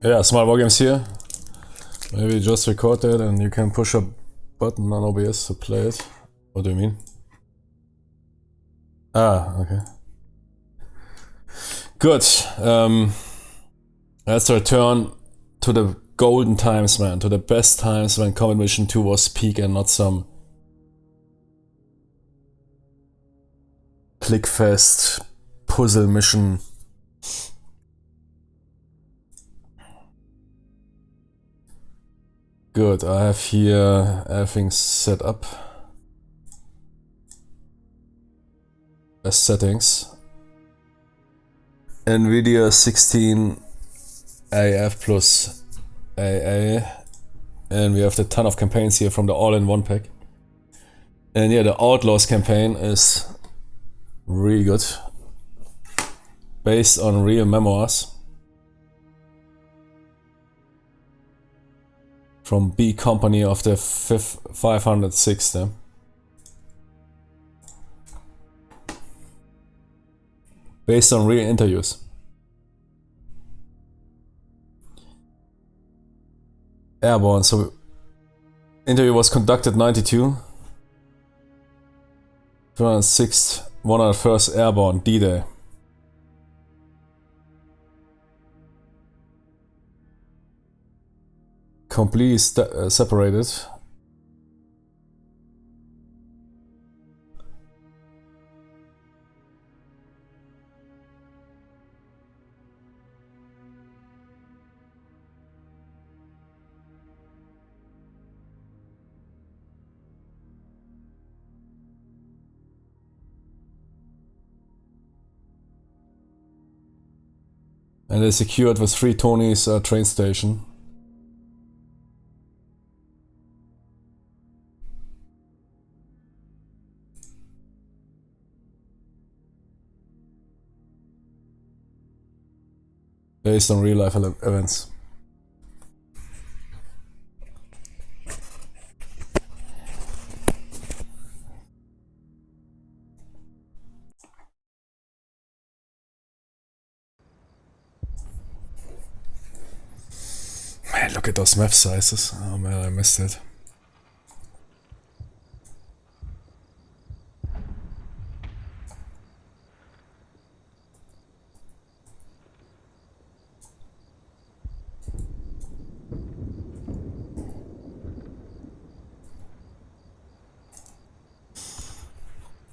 Yeah, smart war games here. Maybe just record that and you can push a button on OBS to play it. What do you mean? Ah, okay. Good. Let's return to the golden times, man. To the best times when Combat Mission 2 was peak and not some clickfest puzzle mission. Good, I have here everything set up as settings. NVIDIA 16 AF plus AA, and we have the ton of campaigns here from the all-in-one pack. And yeah, the Outlaws campaign is really good, based on real memoirs from B Company of the 506th. Based on real interviews. Airborne, so interview was conducted 92. 206th, 101st Airborne, D-Day. Completely separated. And they secured with 3 Tonys train station. Based on real life events. Man, look at those map sizes. Oh man, I missed it.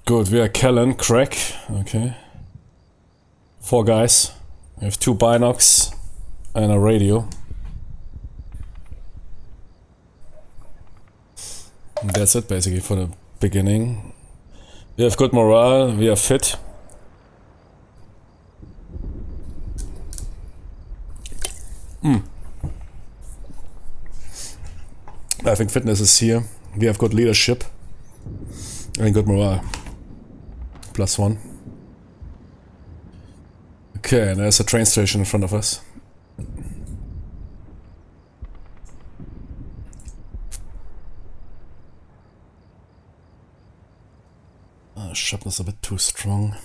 Good, we are Kellen, crack. Okay. 4 guys. We have 2 binocs and a radio. And that's it basically for the beginning. We have good morale, we are fit. I think fitness is here. We have good leadership and good morale. +1. Okay, and there's a train station in front of us. Sharpness a bit too strong.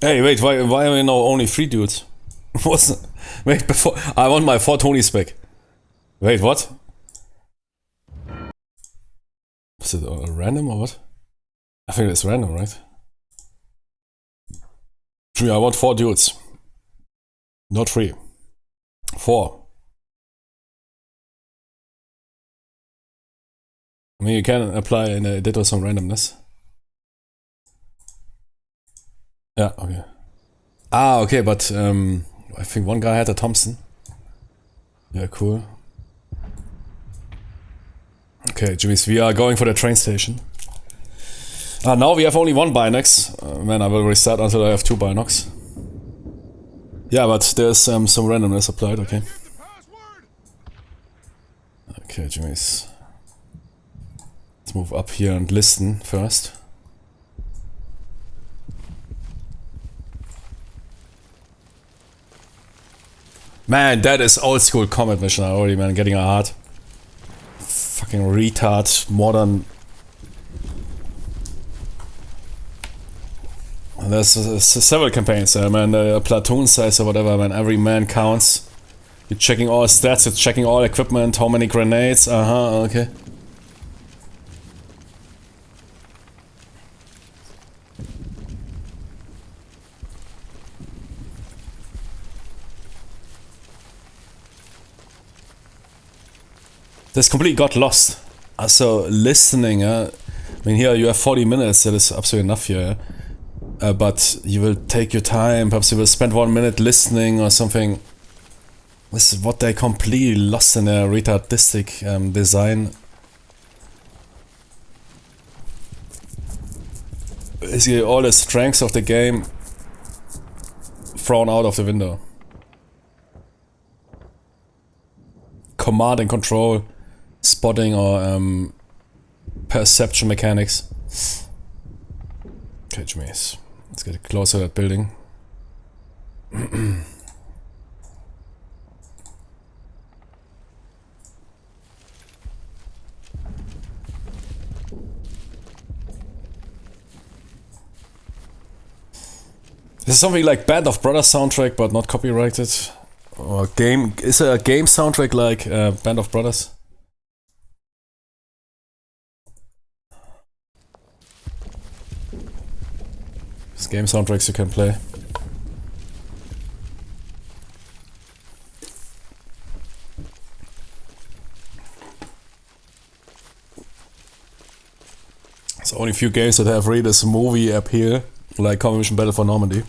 Hey, wait, why are we now only 3 dudes? What's... Wait, before... I want my 4 Tonys back. Wait, what? Is it random or what? I think it's random, right? I want 4 dudes. Not 3. 4. I mean, you can apply an edit or some randomness. Yeah, okay. Ah, okay, but I think one guy had a Thompson. Yeah, cool. Okay, Jimmy's, we are going for the train station. Now we have only 1 binox. Man, I will restart until I have 2 binox. Yeah, but there's some randomness applied, okay. Okay, Jimmy's. Let's move up here and listen first. Man, that is old school combat mission already, man. Getting a heart. Fucking retard, modern. There's several campaigns there, man. Platoon size or whatever, man. Every man counts. You're checking all stats, you're checking all equipment, how many grenades. Okay. This completely got lost. So listening, I mean, here you have 40 minutes, that is absolutely enough here. But you will take your time, perhaps you will spend 1 minute listening or something. This is what they completely lost in their retardistic design. Basically all the strengths of the game thrown out of the window. Command and control, spotting or perception mechanics. Okay, Jimmy's. Let's get closer to that building. This is something like Band of Brothers soundtrack, but not copyrighted. Or game. Is it a game soundtrack like Band of Brothers? There's game soundtracks you can play. There's only a few games that have really this movie appeal, like Common Mission Battle for Normandy.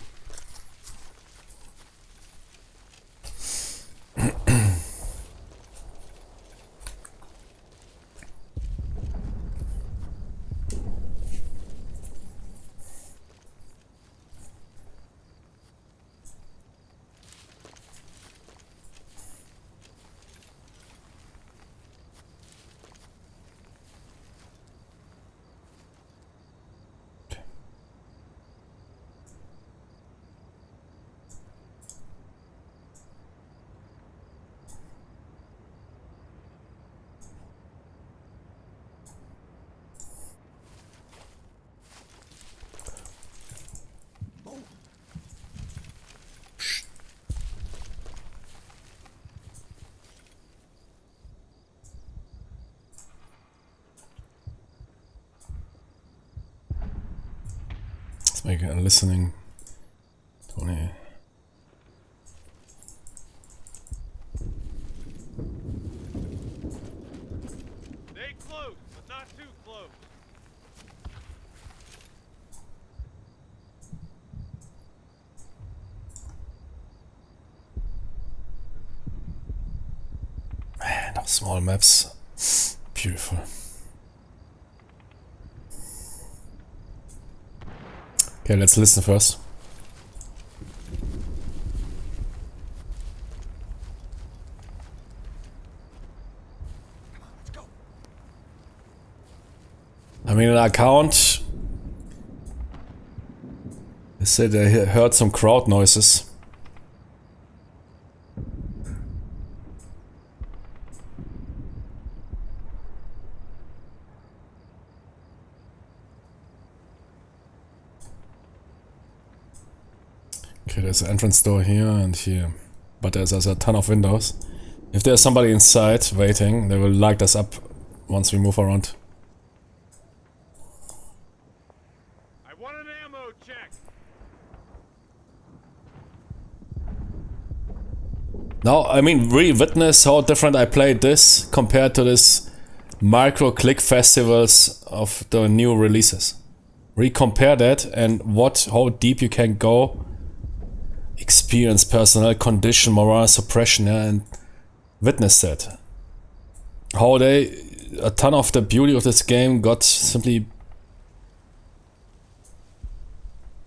Let's make it a listening. 20. Stay close, but not too close. Man, those small maps. Beautiful. Okay, let's listen first. I mean, an account. They said they heard some crowd noises. Okay, there's an entrance door here and here. But there's a ton of windows. If there's somebody inside waiting, they will light us up once we move around. I want an ammo check. Now, I mean, witness how different I played this compared to this micro click festivals of the new releases. Compare that and how deep you can go. Experience, personnel, condition, morale, suppression, yeah, and witness that. How a ton of the beauty of this game got simply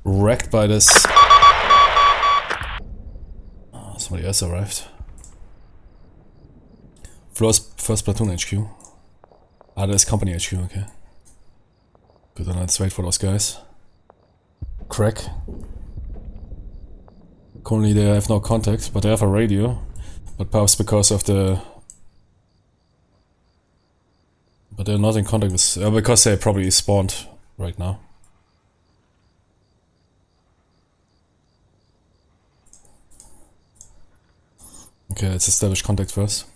wrecked by this. Oh, somebody else arrived. First platoon HQ. Ah, there's company HQ, okay. Good, then let's wait for those guys. Crack. Currently they have no contact, but they have a radio. But perhaps because of the... But they're not in contact with... because they probably spawned right now. Okay, let's establish contact first.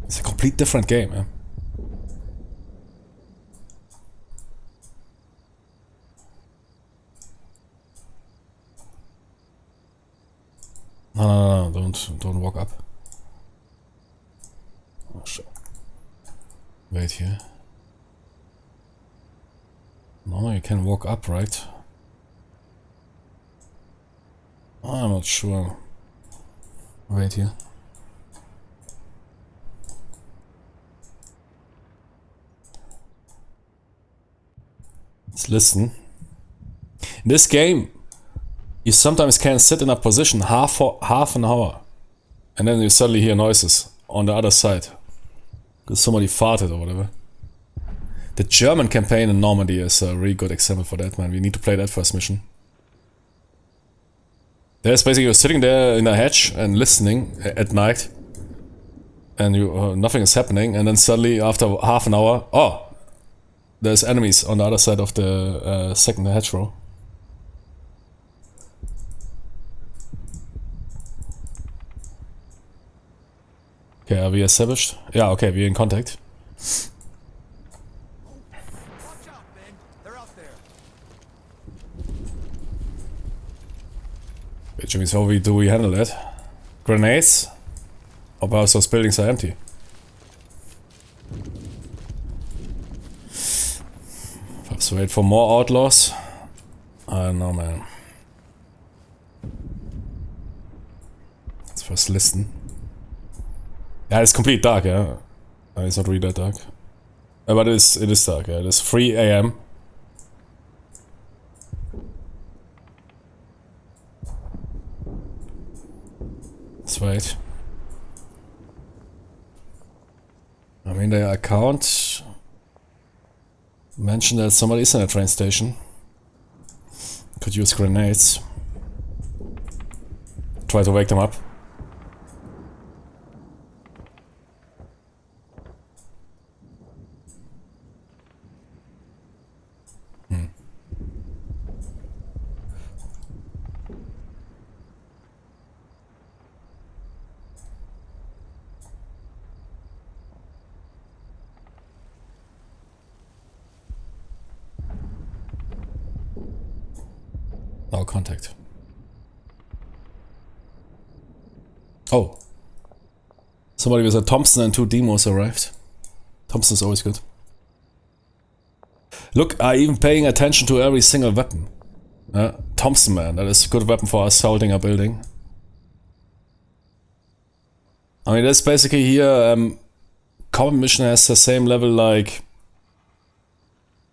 It's a complete different game, man. No, don't walk up. Oh shit. Wait here. No, you can walk up, right? I'm not sure. Wait here. Let's listen. In this game, you sometimes can sit in a position half an hour, and then you suddenly hear noises on the other side because somebody farted or whatever. The German campaign in Normandy is a really good example for that, man. We need to play that first mission. There's basically you're sitting there in a hedge and listening at night, and you nothing is happening, and then suddenly after half an hour, oh, there's enemies on the other side of the second hedgerow. Okay, are we established? Yeah, okay, we're in contact. Watch out, Ben. They're out there. Which means how do we handle that? Grenades? Or perhaps those buildings are empty? Perhaps wait for more outlaws? I don't know, man. Let's first listen. Yeah, it's complete dark, yeah. It's not really that dark. But it is dark, yeah. It is 3 AM. Let's wait. I mean, the account mentioned that somebody is in a train station. Could use grenades. Try to wake them up. No contact. Oh. Somebody with a Thompson and 2 demos arrived. Thompson's always good. Look, I'm even paying attention to every single weapon. Thompson, man, that is a good weapon for assaulting a building. I mean, that's basically here, combat mission has the same level like...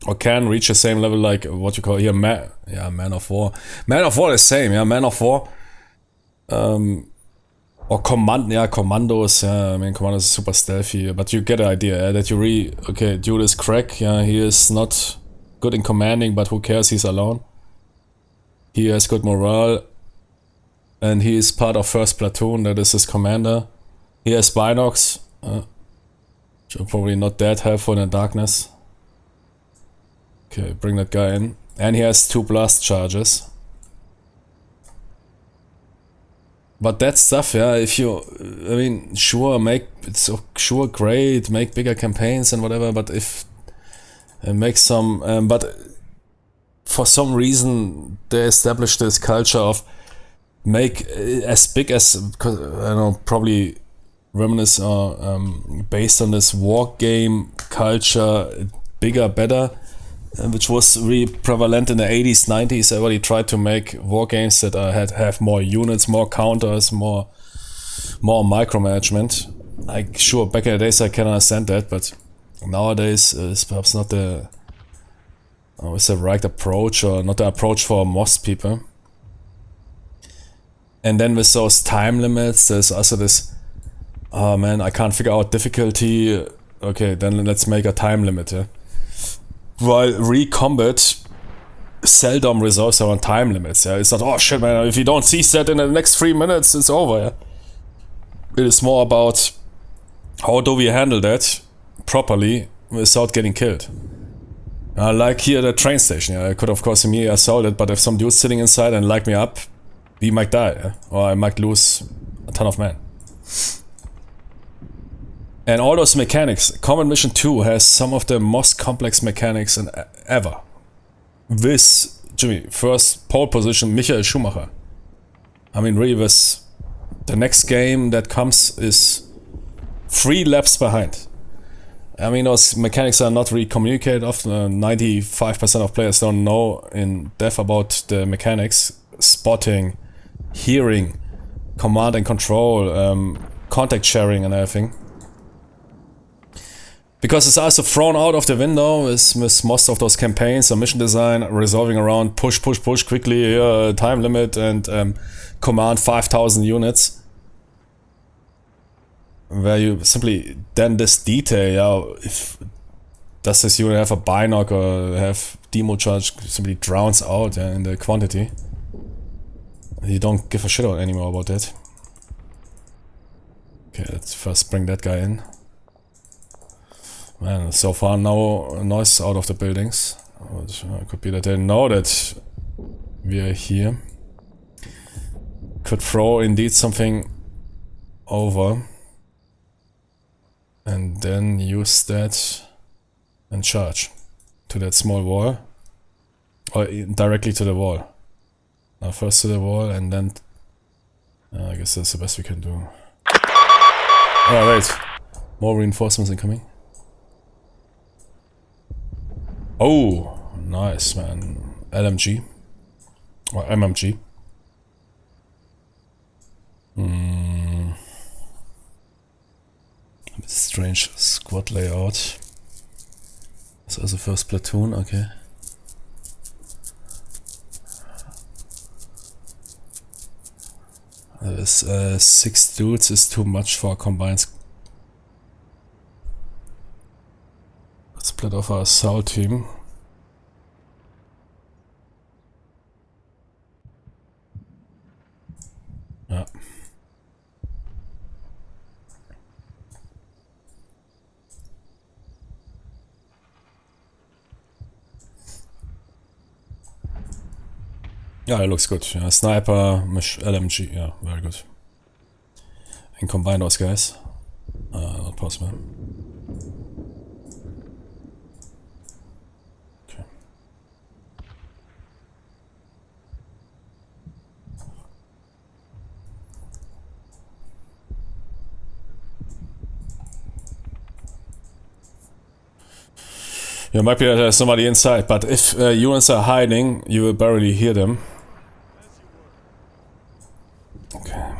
Or can reach the same level like what you call here, Man of War. Man of War is same, yeah, Man of War. Or Commandos, yeah, I mean, Commandos is super stealthy, but you get the idea, yeah, that you okay, dude is crack, yeah, he is not good in commanding, but who cares, he's alone. He has good morale, and he is part of first platoon, that is his commander. He has binocs, which are probably not that helpful in the darkness. Okay, bring that guy in. And he has 2 blast charges. But that stuff, yeah, if you, I mean, sure, sure, great, make bigger campaigns and whatever, but if, make some, but for some reason they established this culture of make as big as, I don't know, probably reminisce or based on this war game culture, bigger, better, which was really prevalent in the 80s, 90s. Everybody tried to make war games that have more units, more counters, more micromanagement. Like, sure, back in the days I can understand that, but nowadays it's perhaps not the right approach, or not the approach for most people. And then with those time limits, there's also this, oh man, I can't figure out difficulty. Okay, then let's make a time limit. Yeah? While Recombat seldom resolves around time limits. Yeah? It's not, oh shit man, if you don't seize that in the next 3 minutes, it's over. Yeah? It is more about how do we handle that properly without getting killed. Like here at the train station, yeah? I could of course immediately assault it, but if some dude's sitting inside and light me up, we might die, yeah? Or I might lose a ton of men. And all those mechanics, Combat Mission 2 has some of the most complex mechanics ever. This, Jimmy, first pole position, Michael Schumacher. I mean, really, this, the next game that comes is 3 laps behind. I mean, those mechanics are not really communicated often. 95% of players don't know in depth about the mechanics. Spotting, hearing, command and control, contact sharing and everything. Because it's also thrown out of the window with most of those campaigns or mission design resolving around push quickly, time limit and command 5,000 units. Where you simply, then this detail, yeah, if does this unit have a binoc or have demo charge, simply drowns out in the quantity. You don't give a shit anymore about that. Okay, let's first bring that guy in. Man, so far no noise out of the buildings. It could be that they know that we are here. Could throw indeed something over. And then use that and charge to that small wall. Or directly to the wall. Now first to the wall and then... I guess that's the best we can do. Oh wait, more reinforcements incoming. Oh, nice man. LMG. Or MMG. Strange squad layout. So as a first platoon, okay. There's 6 dudes is too much for a combined. Let's split off our assault team. Yeah. Yeah, it looks good. Yeah, sniper, LMG, yeah, very good. And combine those guys. Not possible. Okay. Yeah, might be that there's somebody inside, but if units are hiding, you will barely hear them. Okay.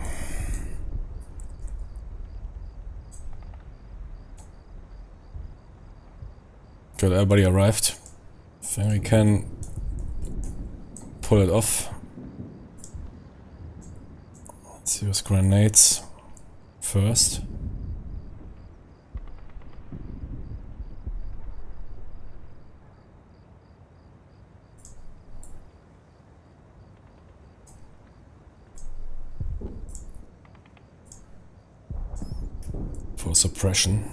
Good, everybody arrived. I think we can pull it off. Let's use grenades first. For suppression.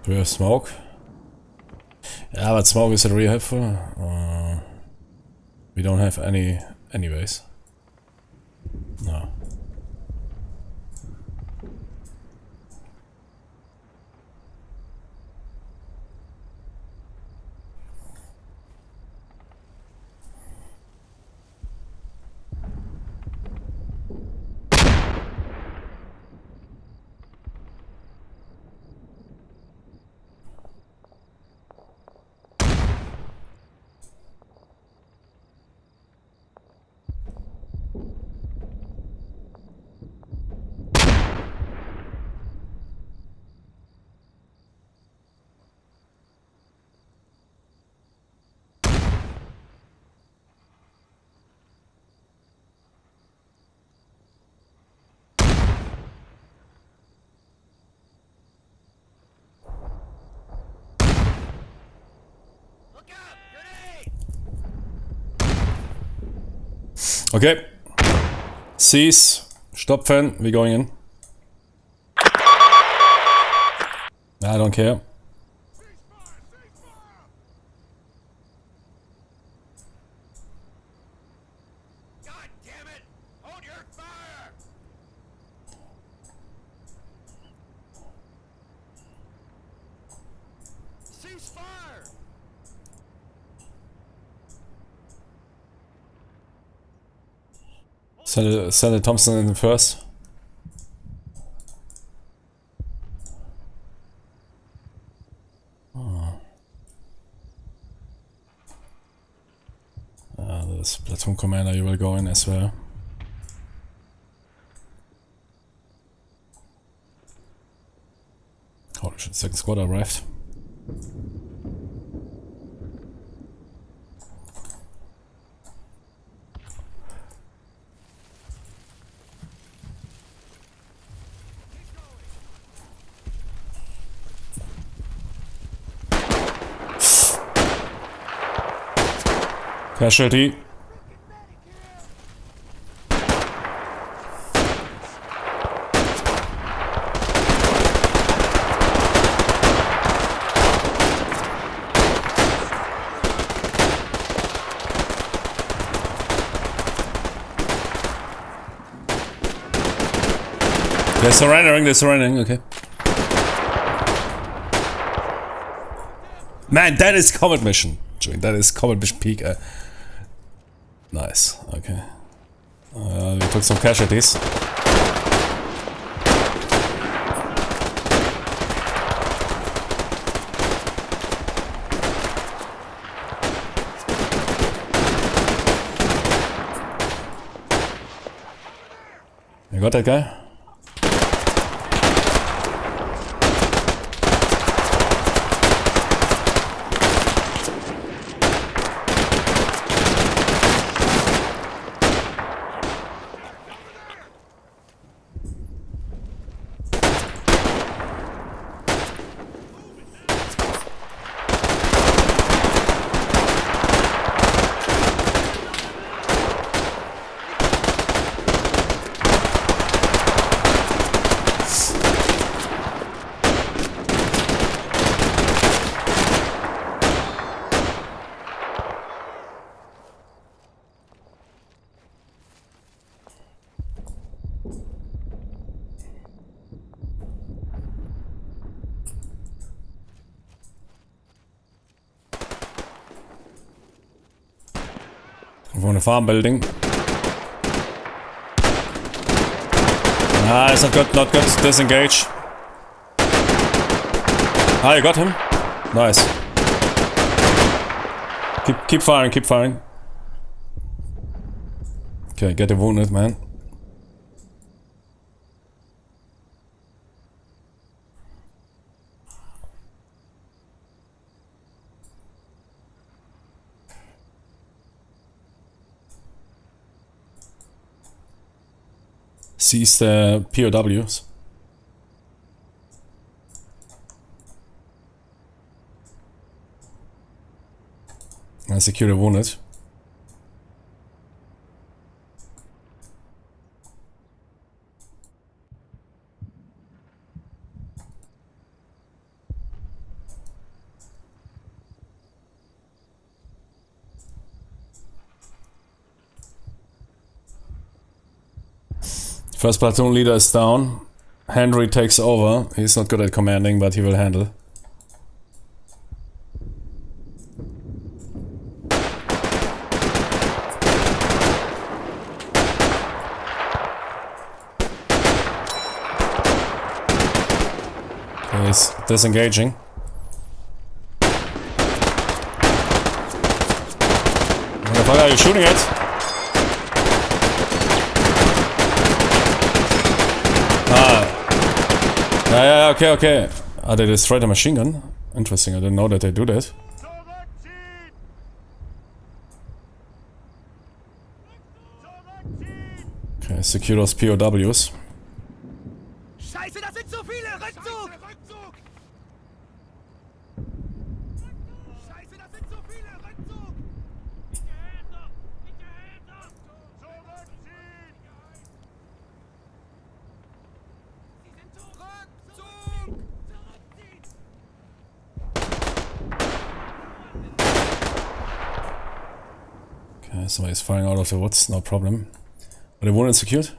Do we have smoke? Yeah, but smoke is really helpful. We don't have any anyways. No. Okay. Cease. Stop fan. We're going in. I don't care. God damn it! Hold your fire! Cease fire! Send the Thompson in first. This platoon commander, you will go in as well. Holy shit, second squad arrived. Casualty. They're surrendering, okay. Man, that is combat mission. That is combat mission peak. Nice, okay. We took some casualties. You got that guy? From a farm building. Ah, it's not good, not good. Disengage. Ah, you got him? Nice. Keep firing, keep firing. Okay, get the wounded man. Seize the POWs. And secure the wounded. First platoon leader is down. Henry takes over. He's not good at commanding, but he will handle. He's disengaging. What the fuck are you shooting at? Yeah, okay. Ah, they destroyed a machine gun? Interesting, I didn't know that they do that. Okay, secure those POWs. Scheiße, das sind zu viele! Rückzug! Scheiße, das sind zu viele! Rückzug! Sie sind Rückzug! Okay, somebody's firing out of the woods, no problem. Are they wounded secured?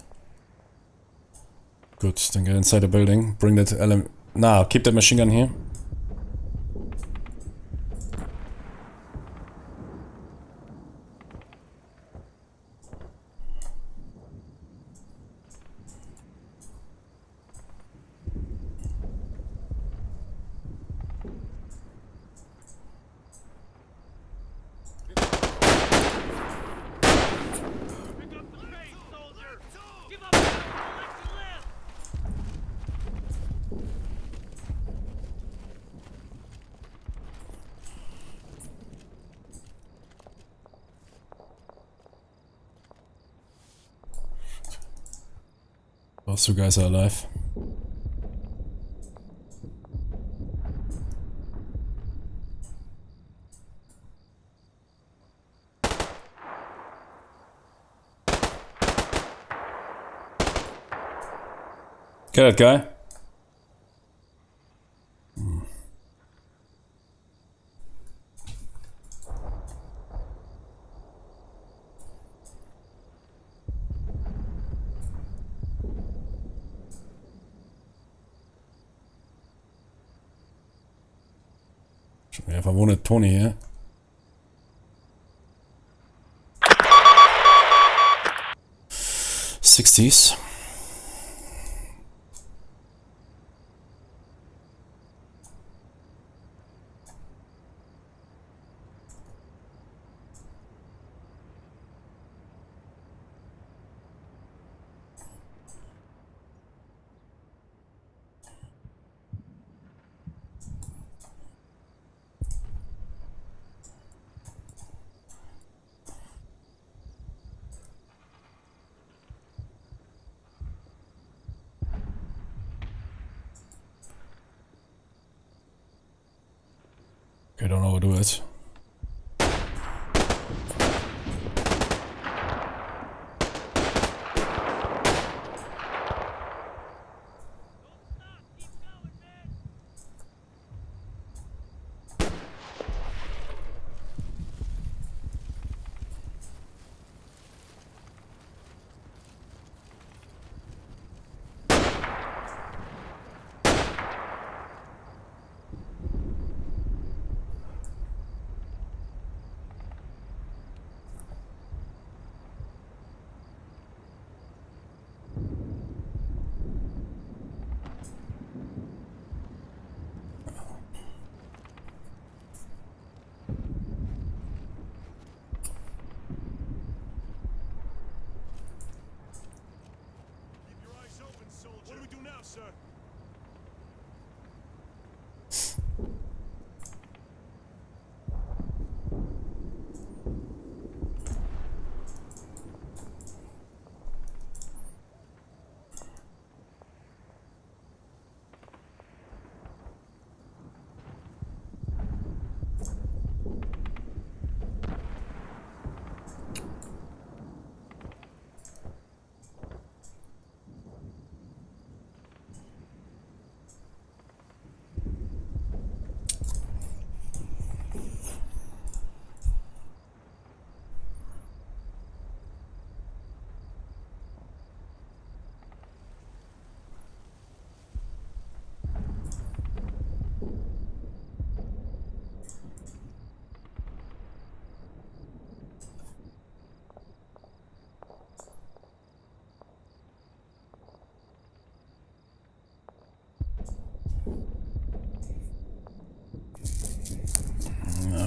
Good, then get inside the building. Bring that Nah, keep that machine gun here. Those two guys are alive. Get that guy. We have a wounded Tony here. '60s. Okay, don't overdo it.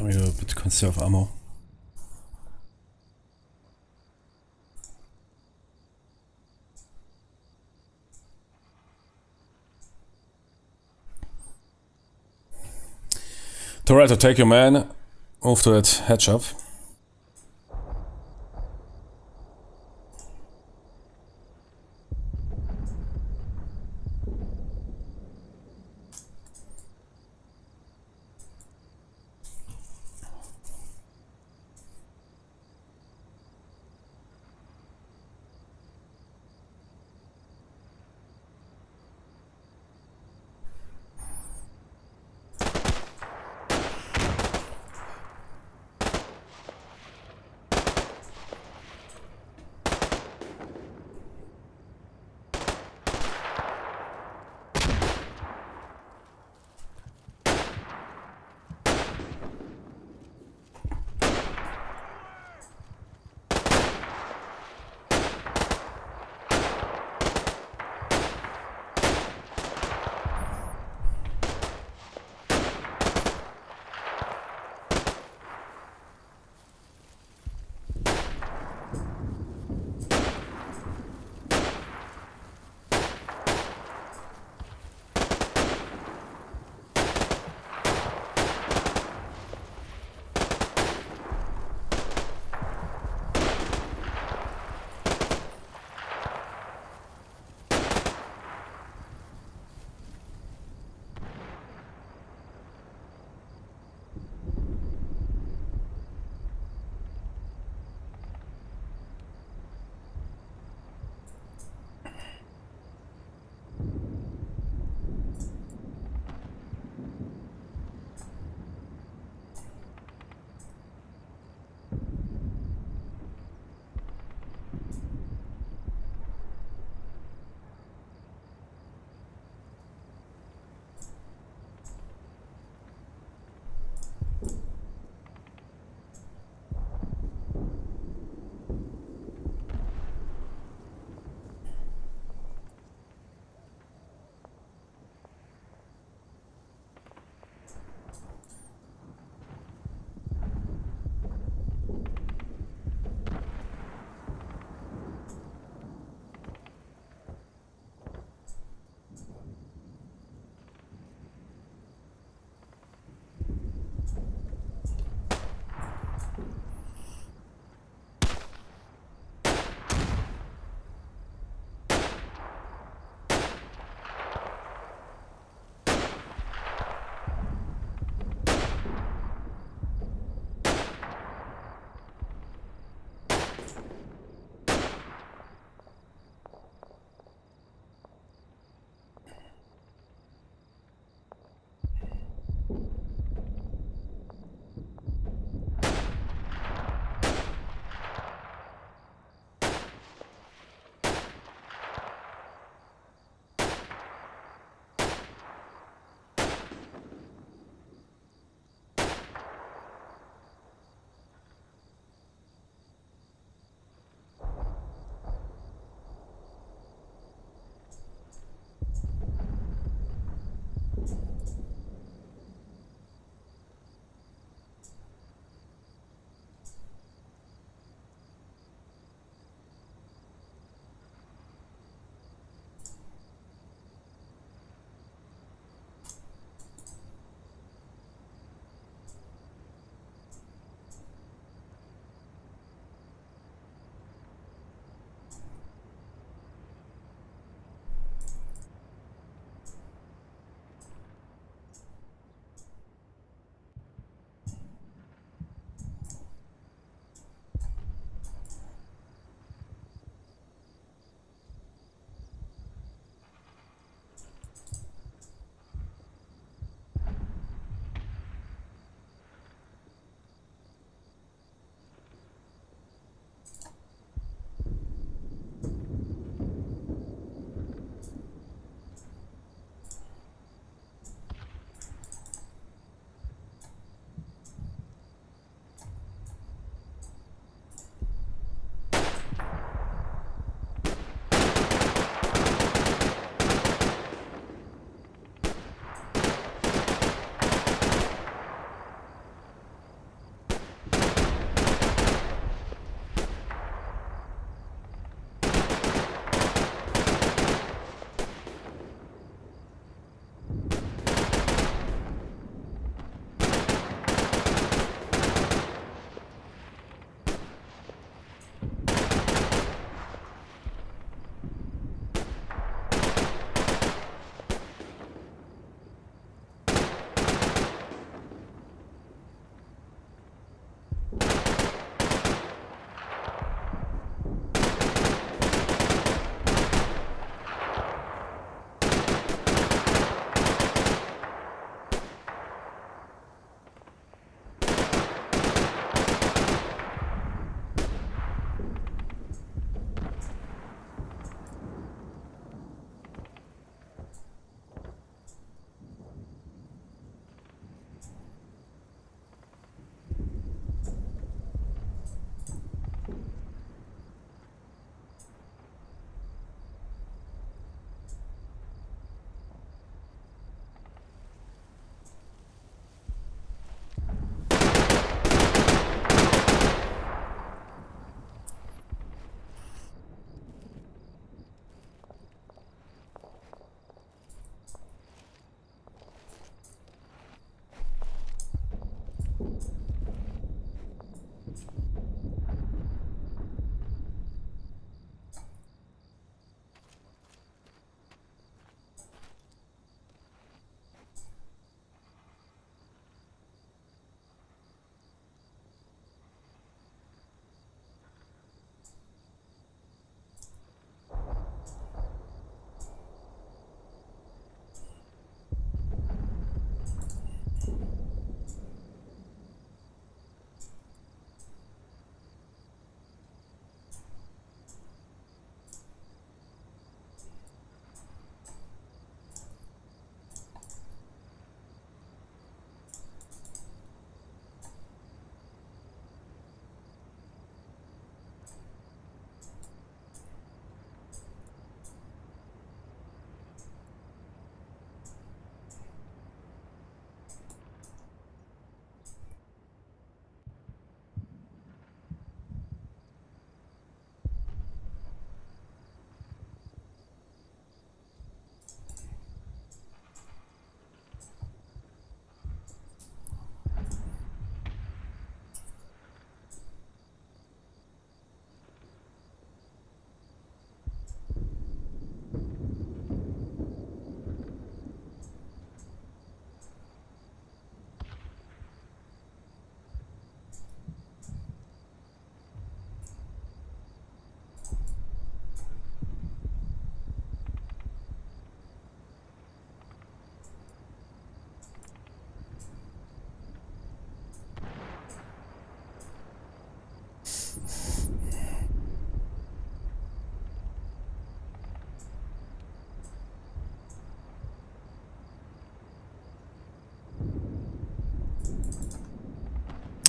We will a bit conserve ammo. Toretto, take your man. Move to that head shop.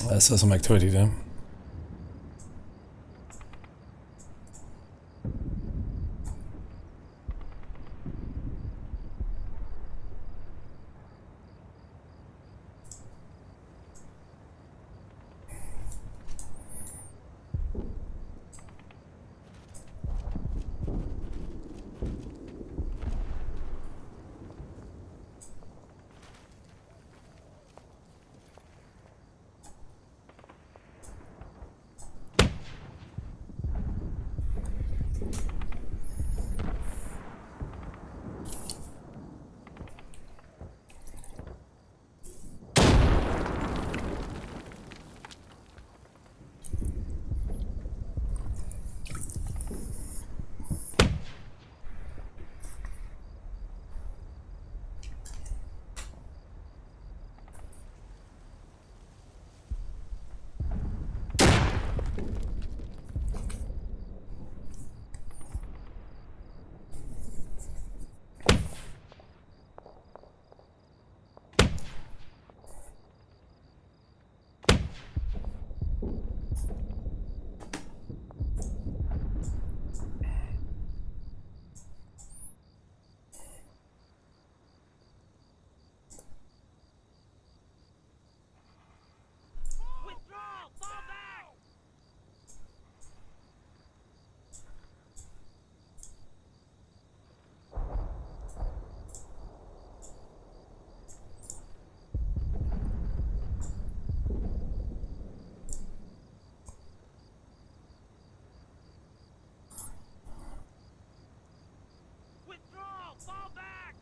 There's some activity there. Withdraw! Fall back! Withdraw! Fall back!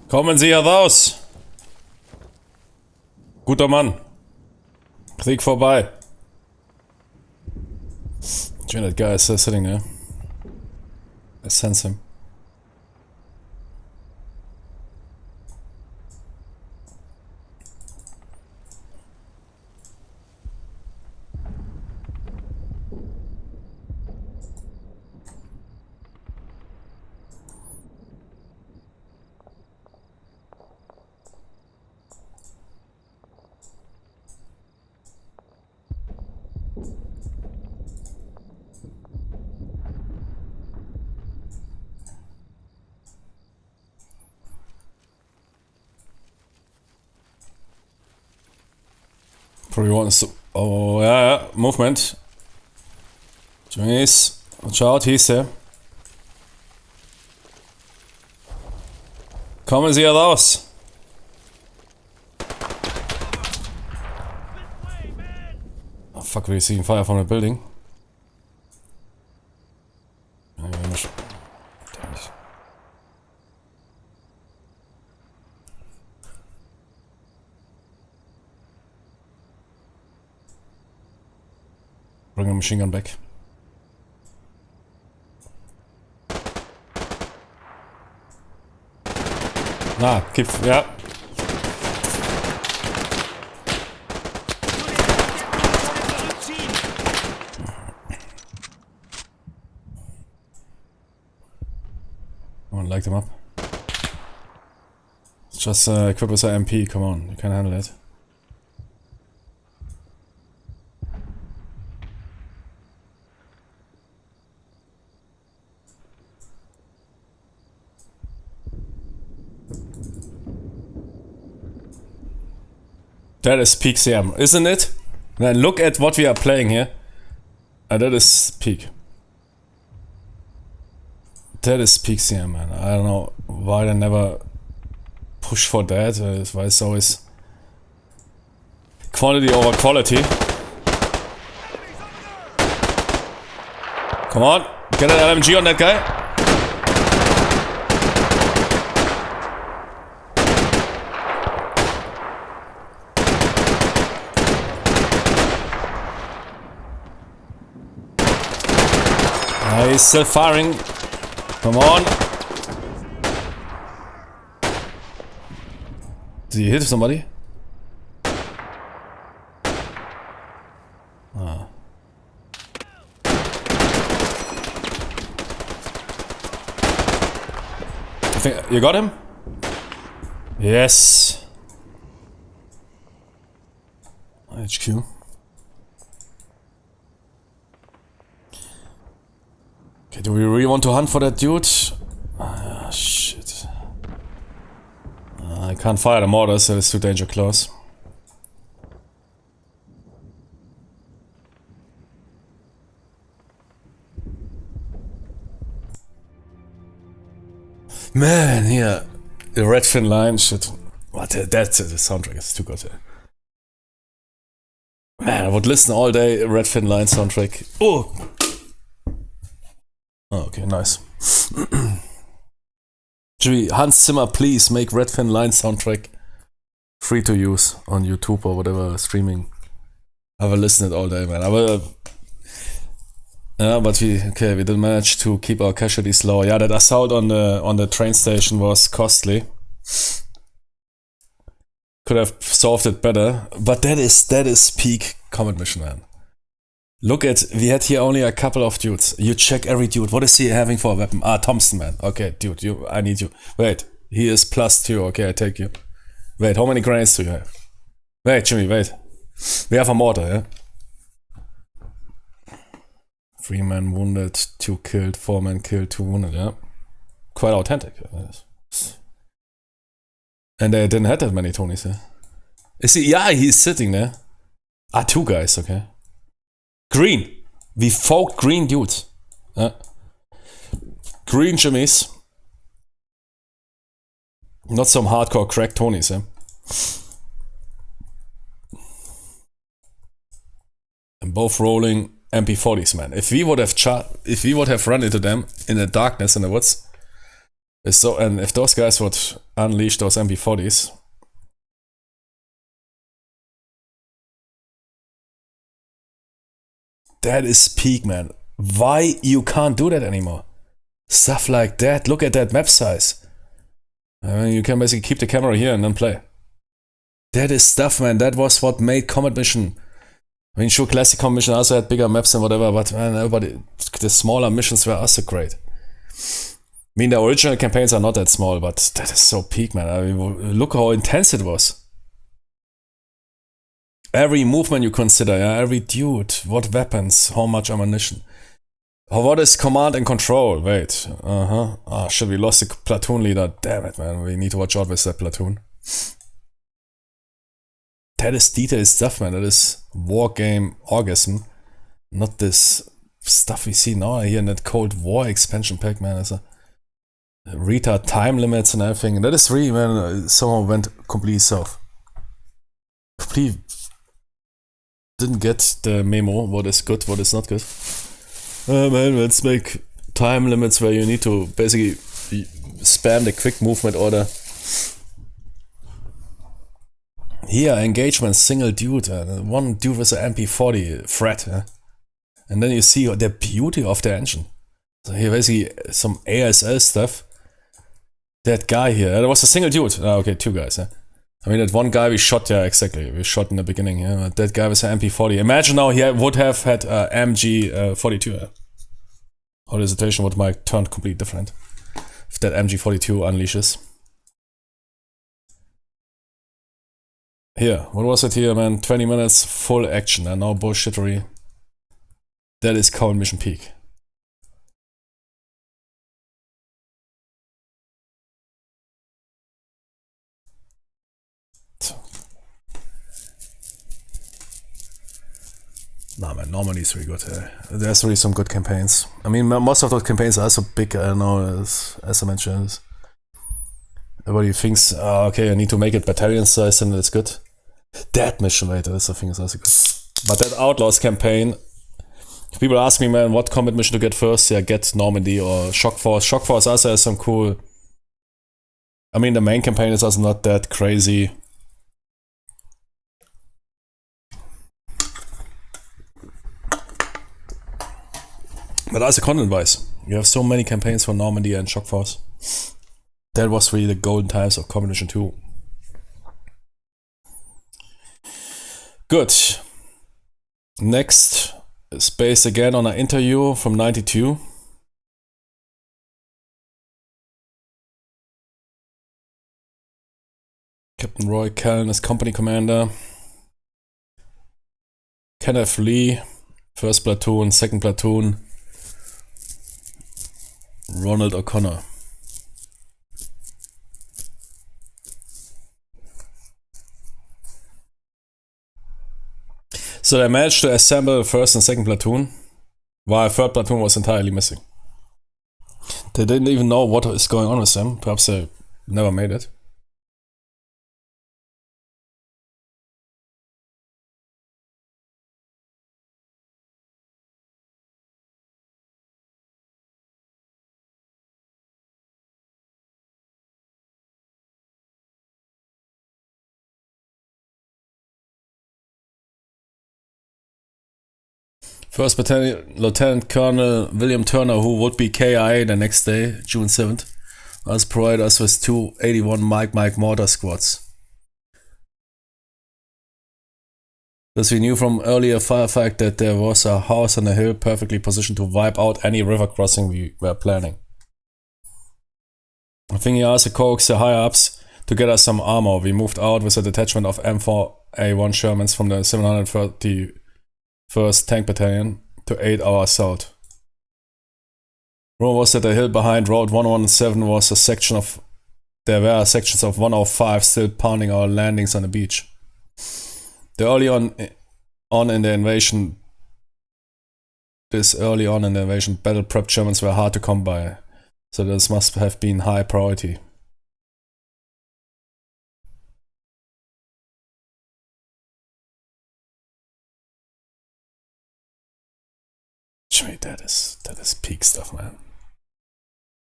Kommen Sie heraus! Guter Mann. Krieg vorbei. That guy is still sitting there. I sense him. Probably wants to. Oh, yeah, movement. Jeez. Watch out, he's there. Kommen Sie heraus! fuck, we're receiving fire from the building. Damn it. Bring the machine gun back. Nah, keep, yeah. Come on, light them up. Just equip with an MP, come on, you can handle it. That is peak CM, isn't it? Then look at what we are playing here. And that is peak. That is peak CM, man. I don't know why they never push for that. Why it's always quantity over quality. Come on, get an LMG on that guy. He's still firing. Come on. Did he hit somebody? Ah. I think you got him? Yes. HQ. Okay, do we really want to hunt for that dude? Ah, shit. I can't fire the mortars, so it's too danger close. Man, yeah. The red fin line, shit. What? That's the soundtrack is too good. Man, I would listen all day, red fin line soundtrack. Oh! Oh, okay, nice. Jimmy, Hans Zimmer, please make Red Fin Line soundtrack free to use on YouTube or whatever streaming. I will listen it all day, man. I will. Yeah, but we didn't manage to keep our casualties low. Yeah, that assault on the train station was costly. Could have solved it better, but that is peak combat mission, man. Look at, we had here only a couple of dudes. You check every dude. What is he having for a weapon? Ah, Thompson, man. Okay, dude, I need you. Wait, he is +2. Okay, I take you. Wait, how many grenades do you have? Wait, Jimmy, wait. We have a mortar, yeah? 3 men wounded, 2 killed, 4 men killed, 2 wounded, yeah? Quite authentic. And they didn't have that many Tonys, yeah? Is he? Yeah, he's sitting there. Ah, 2 guys, okay. Green. We fought green dudes. Green Jimmys. Not some hardcore crack Tonys, eh? And both rolling MP40s, man. If we would have run into them in the darkness in the woods, and if those guys would unleash those MP40s. That is peak, man. Why you can't do that anymore? Stuff like that. Look at that map size. I mean, you can basically keep the camera here and then play. That is stuff, man. That was what made Combat Mission. I mean, sure, Classic Combat Mission also had bigger maps and whatever, but man, the smaller missions were also great. I mean, the original campaigns are not that small, but that is so peak, man. I mean, look how intense it was. Every movement you consider, yeah, every dude, what weapons, how much ammunition. What is command and control? Wait, Ah, shit, we lost the platoon leader. Damn it, man, we need to watch out with that platoon. That is detailed stuff, man. That is war game orgasm. Not this stuff we see now here in that Cold War expansion pack, man. It's a retard time limits and everything. That is really, man, somehow went completely south. Complete didn't get the memo, what is good, what is not good. Man, let's make time limits where you need to basically spam the quick movement order. Here, engagement, single dude, one dude with an MP40 threat. And then you see the beauty of the engine. So here basically some ASL stuff. That guy here, there was a single dude. Okay, two guys. I mean, that one guy we shot, yeah, exactly. We shot in the beginning, yeah. That guy was an MP40. Imagine now he would have had MG42. How the situation would might turn completely different if that MG42 unleashes. Here, what was it here, man? 20 minutes, full action, and no bullshittery. That is current mission peak. Nah, man, Normandy is really good. There's really some good campaigns. I mean, most of those campaigns are so big, I don't know, as I mentioned. Everybody thinks, okay, I need to make it battalion size and it's good. That mission later, that's the thing, is also good. But that Outlaws campaign, if people ask me, man, what combat mission to get first, yeah, get Normandy or Shock Force. Shock Force also has some cool... I mean, the main campaign is also not that crazy. But as a content-wise, you have so many campaigns for Normandy and Shock Force. That was really the golden times of Combat Mission 2. Good. Next is based again on an interview from '92. Captain Roy Callan is company commander. Kenneth Lee, 1st platoon, 2nd platoon. Ronald O'Connor. So they managed to assemble 1st and 2nd platoon, while 3rd platoon was entirely missing. They didn't even know what is going on with them. Perhaps they never made it. First Battalion Lieutenant Colonel William Turner, who would be KIA the next day, June 7th, has provided us with 2 81 Mike mortar squads. As we knew from earlier firefight that there was a house on the hill perfectly positioned to wipe out any river crossing we were planning. I think he also coaxed the higher ups to get us some armor. We moved out with a detachment of M4A1 Shermans from the 731st Tank Battalion to aid our assault. Rumor was that the hill behind Road 117 was a section of... There were sections of 105 still pounding our landings on the beach. This early on in the invasion, battle prep Germans were hard to come by, so this must have been high priority. Jimmy, that is peak stuff, man.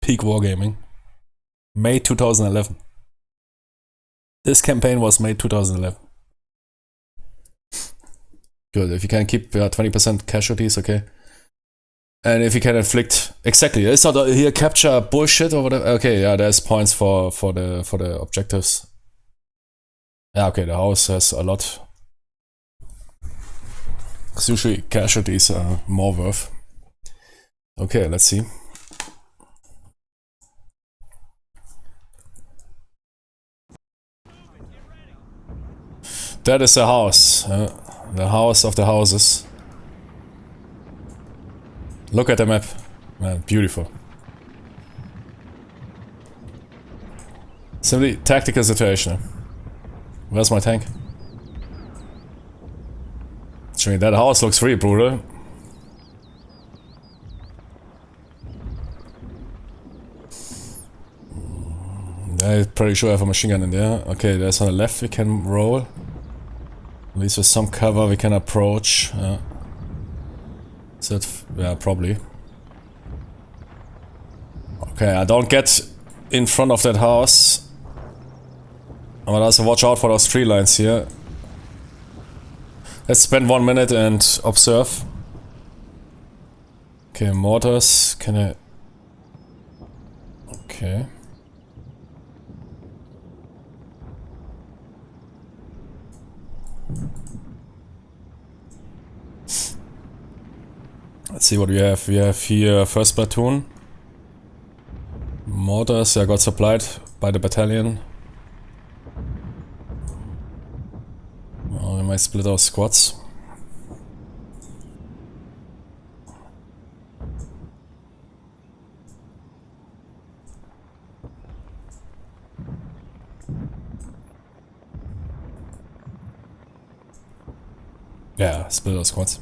Peak wargaming. May 2011. This campaign was May 2011. Good, if you can keep 20% casualties, okay. And if you can inflict... Exactly, it's not here capture bullshit or whatever. Okay, yeah, there's points for the objectives. Yeah, okay, the house has a lot. Because usually casualties are more worth. Okay, let's see. That is a house. The house of the houses. Look at the map. Man, beautiful. Simply tactical situation. Where's my tank? Actually, that house looks really brutal. I'm pretty sure I have a machine gun in there. Okay, there's on the left we can roll. At least with some cover we can approach. Is that... yeah, probably. Okay, I don't get in front of that house. But also watch out for those tree lines here. Let's spend 1 minute and observe. Okay, mortars. Can I... okay. Let's see what we have. We have here first platoon. Mortars, got supplied by the battalion. Oh, we might split our squads. Yeah, split our squads.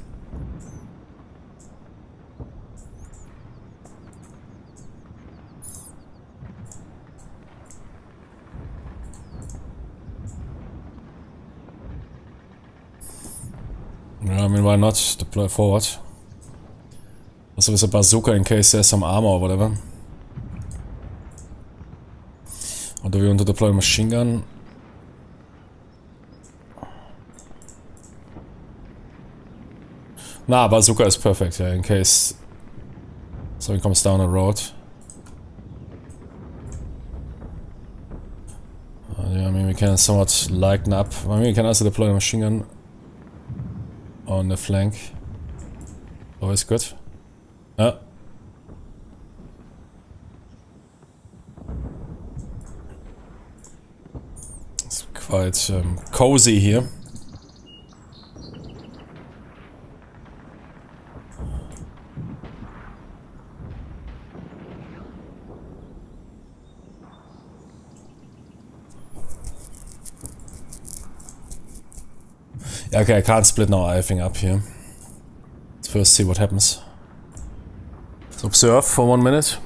Yeah, I mean, why not deploy forward? Also with a bazooka in case there's some armor or whatever. Or do we want to deploy a machine gun? Nah, bazooka is perfect, yeah, in case something comes down the road. Yeah, I mean, we can somewhat lighten up. I mean, we can also deploy a machine gun on the flank. Always good. Yeah. It's quite cozy here. Yeah, okay, I can't split now everything up here. Let's first see what happens. Let's observe for 1 minute.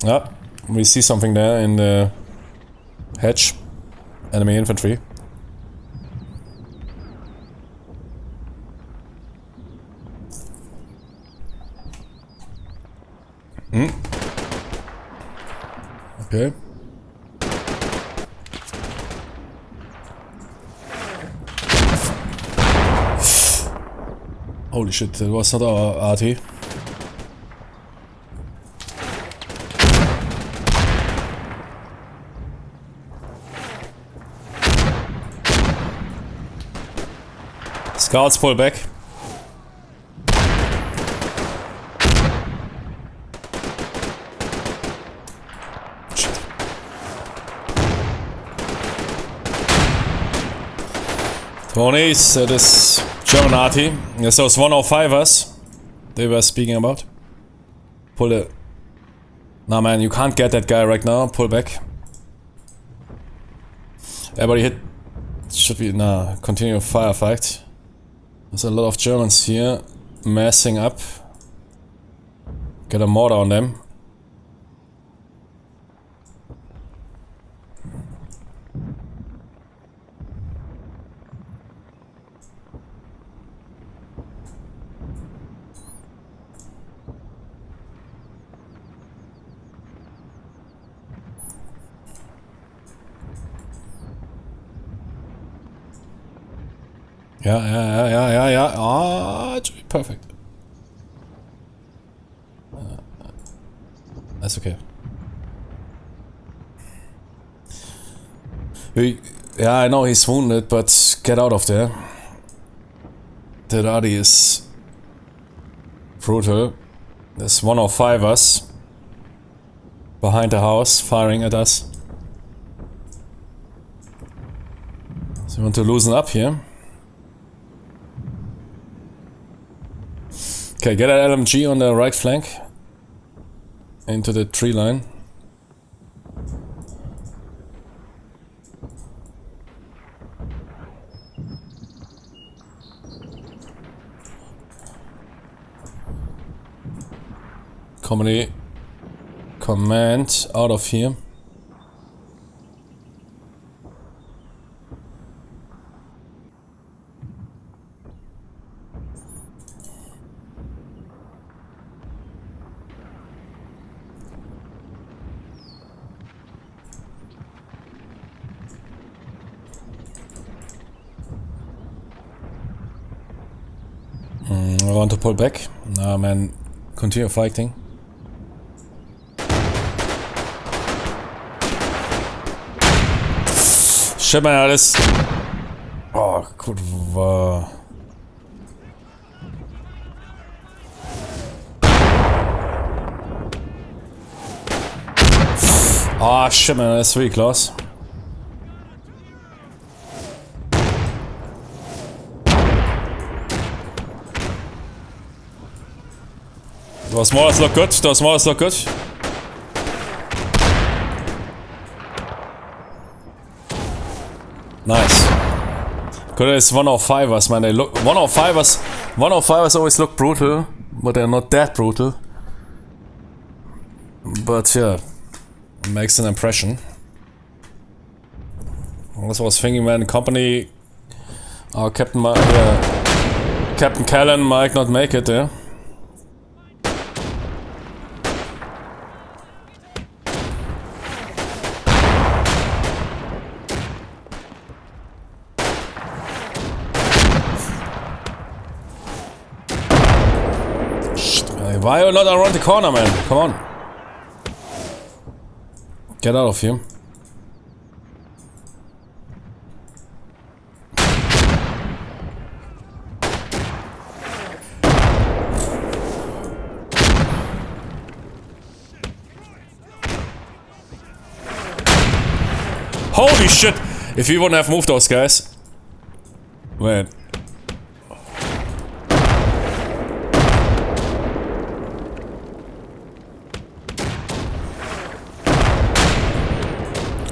Yeah, we see something there in the hedge. Enemy infantry. Okay. Holy shit, that was not our RT. Scouts pull back. Shit. Tony's, that is German arty. Yes, those 105ers they were speaking about. Pull it. Nah, man, you can't get that guy right now. Pull back. Everybody hit. Should be. Nah, continue firefight. There's a lot of Germans here massing up. Get a mortar on them. Yeah. Ah, it should be perfect. That's okay. Yeah, I know he's wounded, but get out of there. That Adi is brutal. There's 105ers behind the house firing at us. So we want to loosen up here. Okay, get an LMG on the right flank. Into the tree line. Command out of here. I want to pull back. Nah, man. Continue fighting. Shit, man, alles. Oh, kurwa. Oh, shit, man, that's really close. Those mortars look good. Those mortars look good. Nice. Good as 105ers, man. They look 105ers always look brutal, but they're not that brutal. But yeah, makes an impression. That's what I was thinking, man. Company, Captain Callan might not make it there. Why are you not around the corner, man? Come on. Get out of here. Holy shit! If we wouldn't have moved those guys. Man.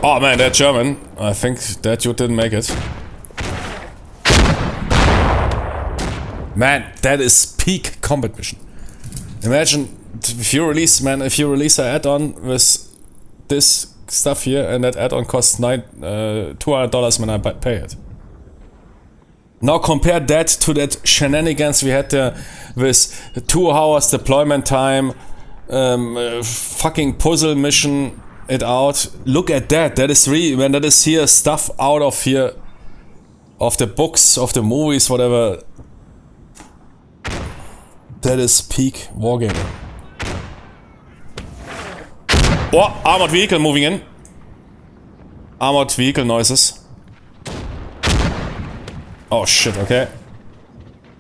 Oh man, that German. I think that you didn't make it. Man, that is peak combat mission. Imagine if you release, man, if you release an add-on with this stuff here and that add-on costs $200, man, I pay it. Now compare that to that shenanigans we had there with 2 hours deployment time, fucking puzzle mission it out. Look at that. That is really, man, that is here stuff out of here, of the books, of the movies, whatever. That is peak wargaming. Oh, armored vehicle moving in. Armored vehicle noises. Oh shit, okay.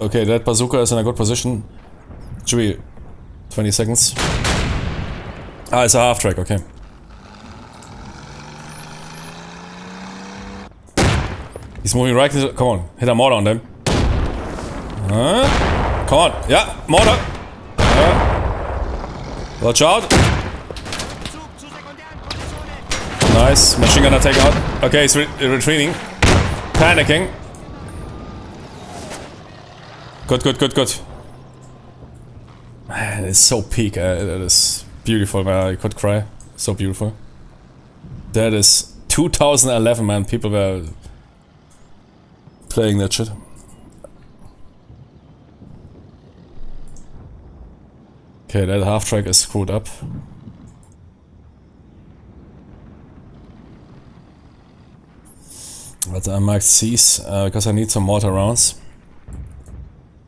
Okay, that bazooka is in a good position. Should be 20 seconds. Ah, it's a half track, okay. He's moving right. Come on, hit a mortar on them. Come on, yeah, mortar. Watch out. Nice, machine gunner take out. Okay, he's retreating. Panicking. Good, good, good, good. Man, it's so peak. That is beautiful, man. I could cry. So beautiful. That is 2011, man. People were playing that shit. Okay, that half track is screwed up. But I marked C's because I need some mortar rounds.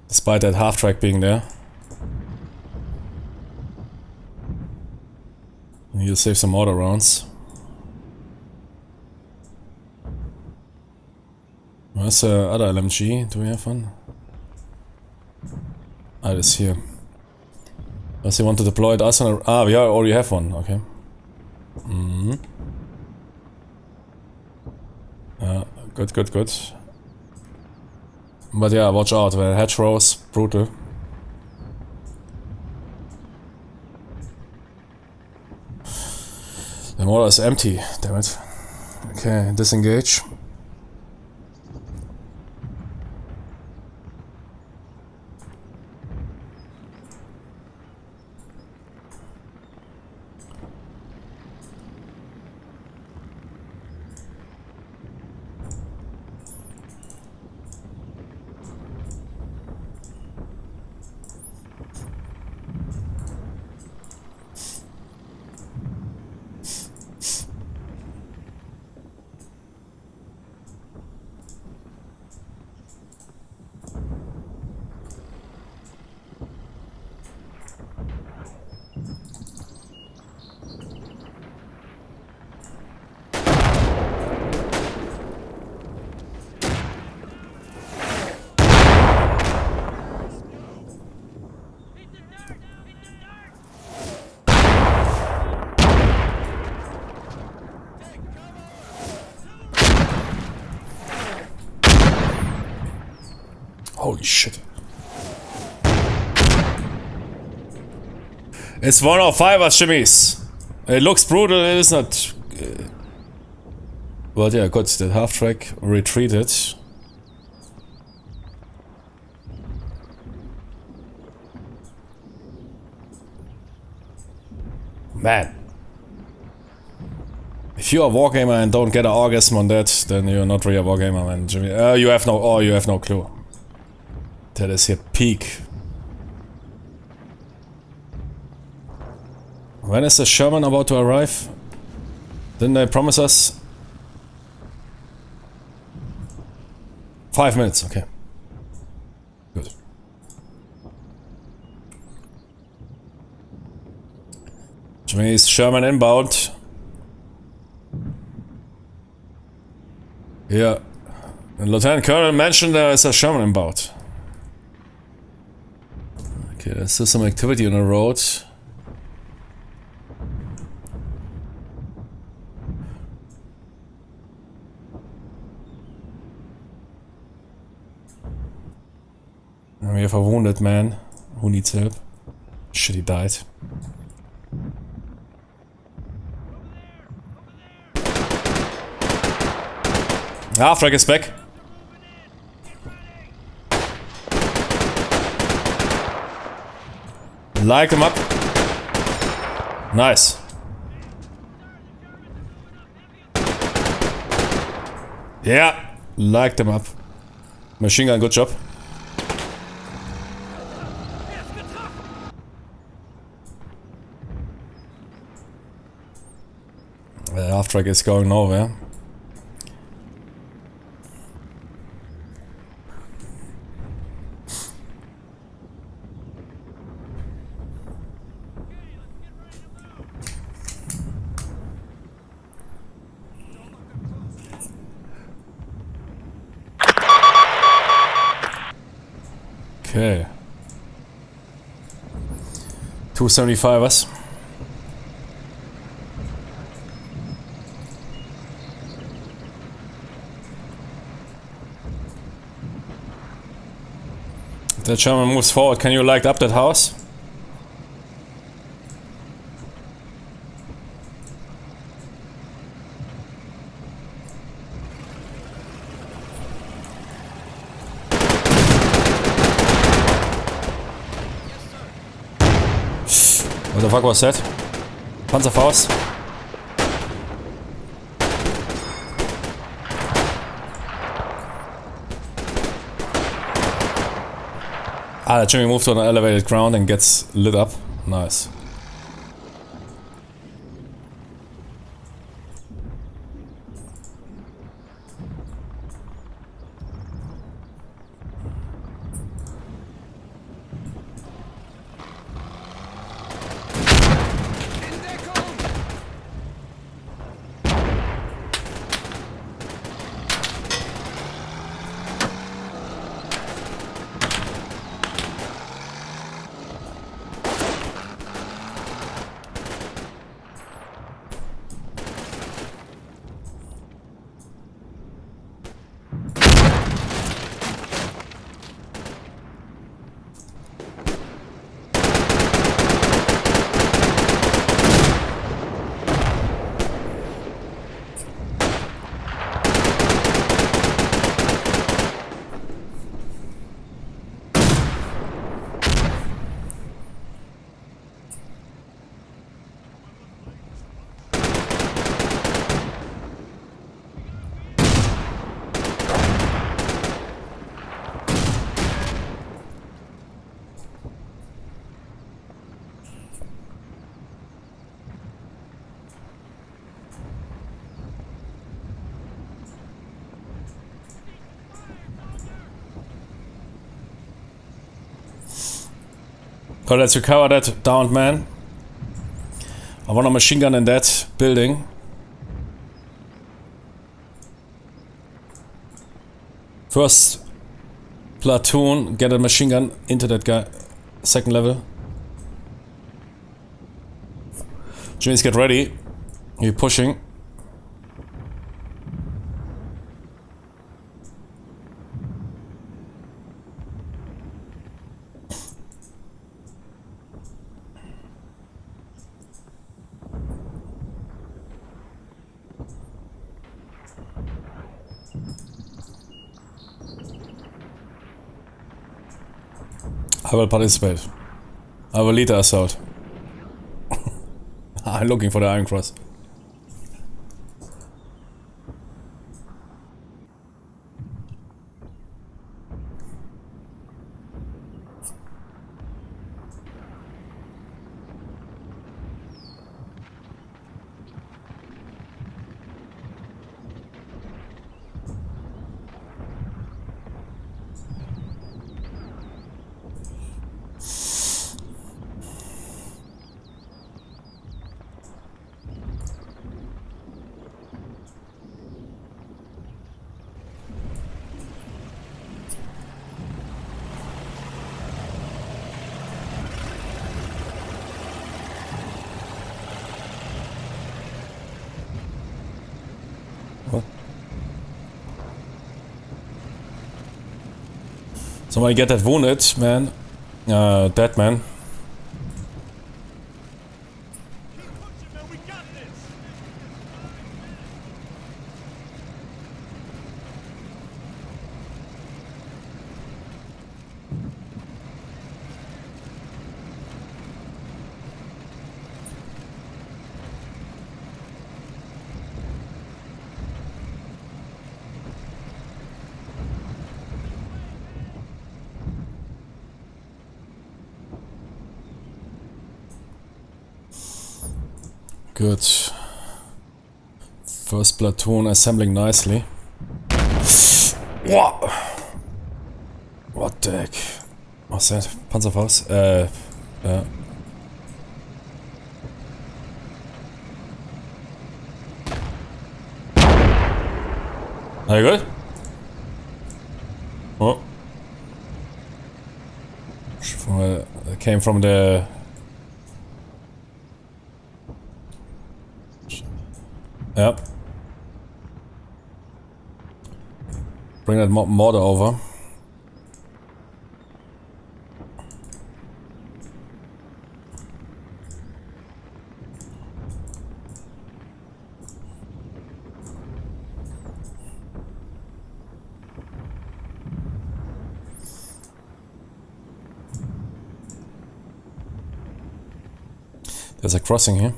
Despite that half track being there. I need to save some mortar rounds. Where's the other LMG? Do we have one? Ah, it is here. Does he want to deploy it? Us on a, ah, we already have one. Okay. Mm-hmm. Good, good, good. But yeah, watch out. The hedgerows, brutal. The mortar is empty. Damn it. Okay, disengage. Holy shit. It's 105 as Jimmy's. It looks brutal, it is not. But yeah, good. The half track retreated. Man. If you're a wargamer and don't get an orgasm on that, then you're not really a wargamer, man, Jimmy. You have no clue. That is your peak. When is the Sherman about to arrive? Didn't they promise us? 5 minutes, okay. Good. Jimmy's Sherman inbound. Yeah. And Lieutenant Colonel mentioned there is a Sherman inbound. Okay, there's still some activity on the road. And we have a wounded man who needs help. Shit, he died. Half-track is back. Light him up. Nice. Yeah, light him up. Machine gun, good job. The half-track is going nowhere. Okay. 275ers. If the German moves forward, can you light up that house? What the fuck was that? Panzerfaust? Ah, the Jimmy moved on an elevated ground and gets lit up. Nice. So let's recover that downed man. I want a machine gun in that building. First platoon, get a machine gun into that guy. Second level. Jimmy's get ready. You're pushing. I will participate. I will lead the assault. I'm looking for the Iron Cross. What? Somebody get that wounded man. Dead man. Keep pushing, man. We got this. Good. First platoon assembling nicely. Wow. What the heck? What's that? Panzerfaust? Yeah. Are you good? Oh. Came from the... Yep. Bring that mortar over. There's a crossing here.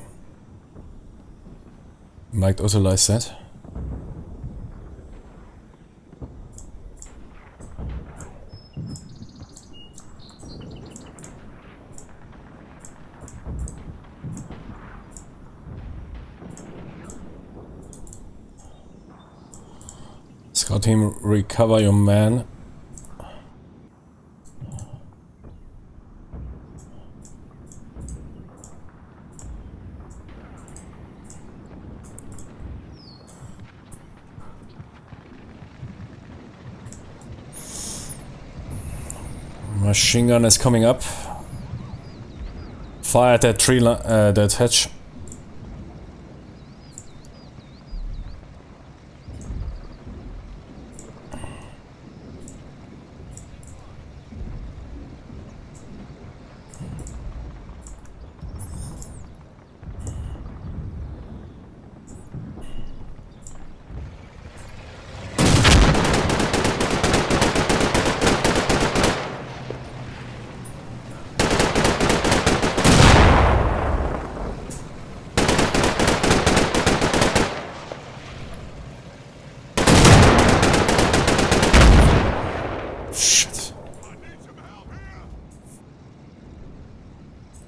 Might utilize that. Scout team, recover your man. Machine gun is coming up. Fire at that tree, that hatch.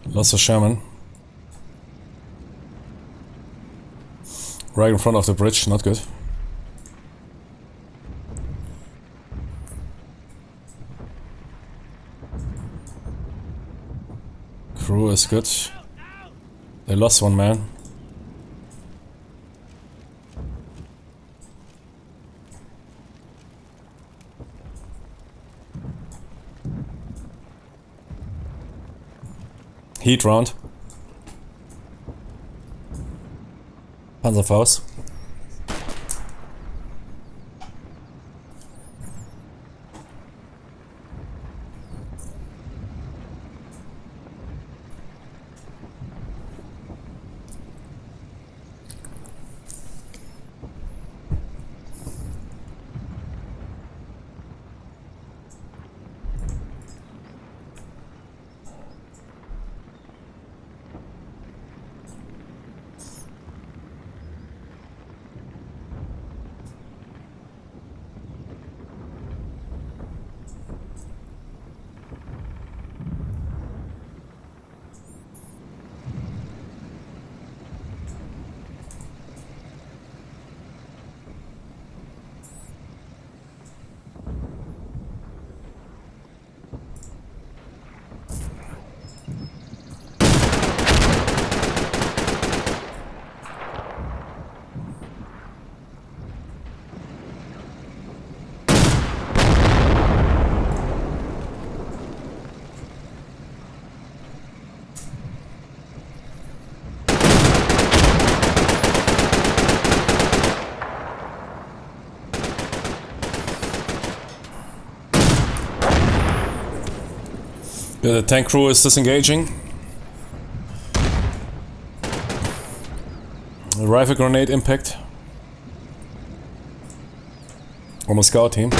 Lost a Sherman. Right in front of the bridge, not good. Crew is good. They lost one man. Heat round. Panzerfaust. The tank crew is disengaging. A rifle grenade impact on the scout team.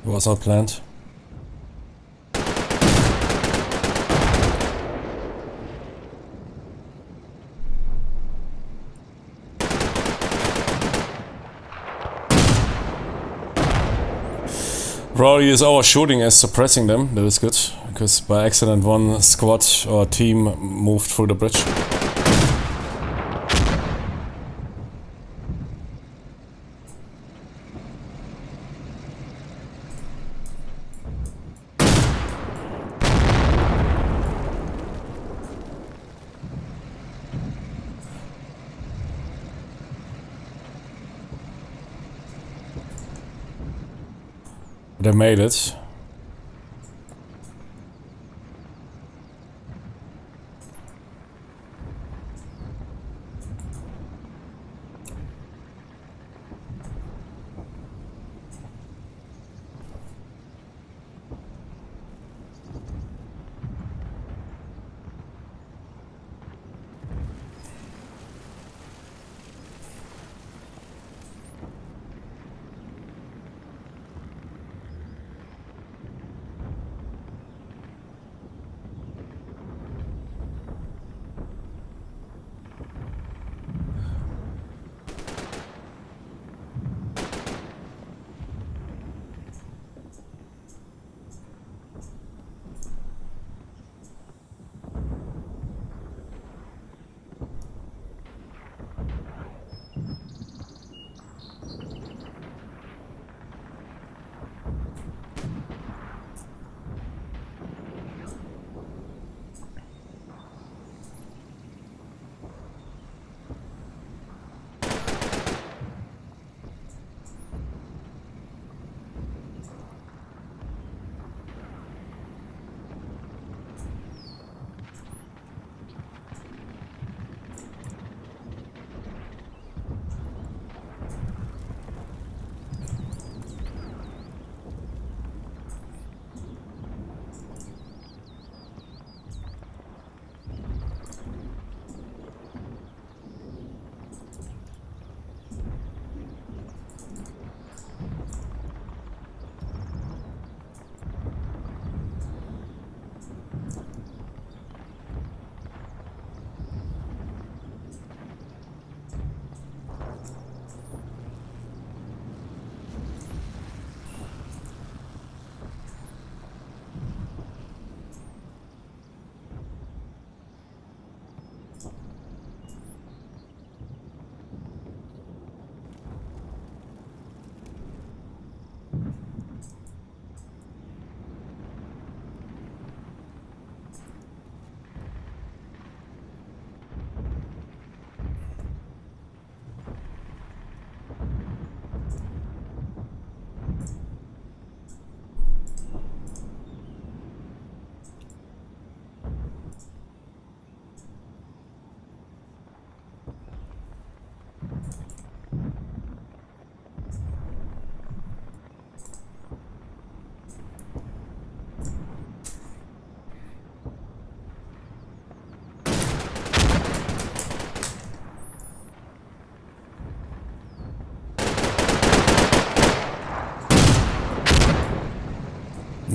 Was not planned. Probably is our shooting as suppressing them. That is good, because by accident one squad or team moved through the bridge. They made it.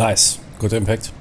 Nice. Good impact.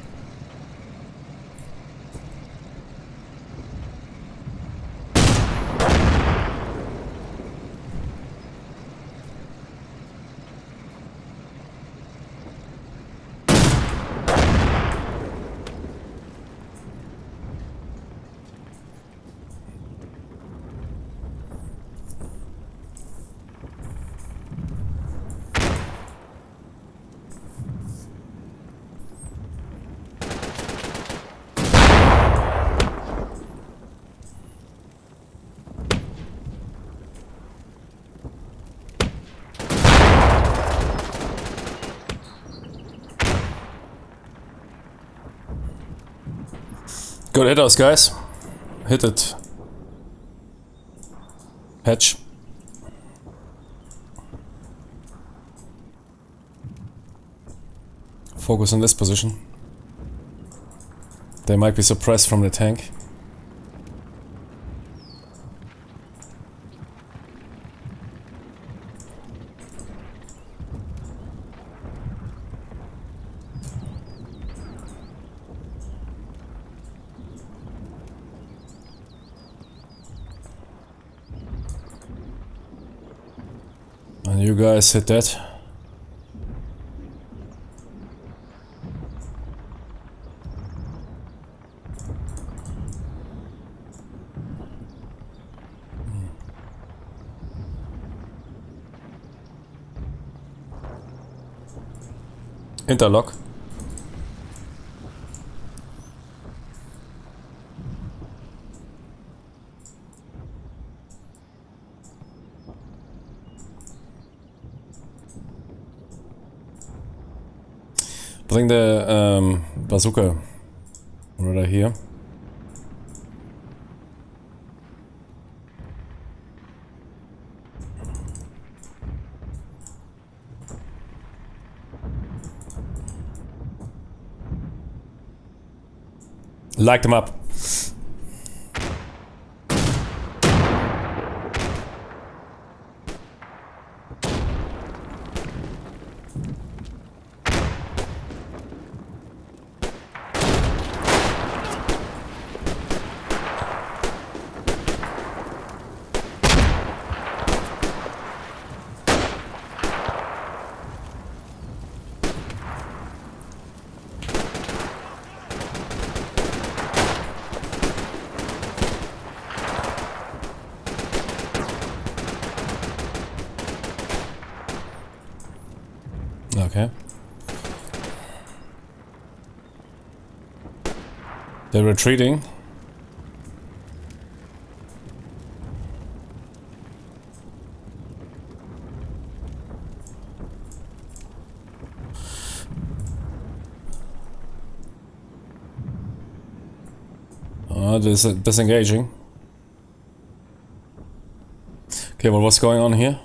Good hit us, guys. Hit it. Patch. Focus on this position. They might be suppressed from the tank. And you guys hit that. Interlock. Bring the bazooka right here. Light them up. Okay. They're retreating. Disengaging. Okay, well, what's going on here?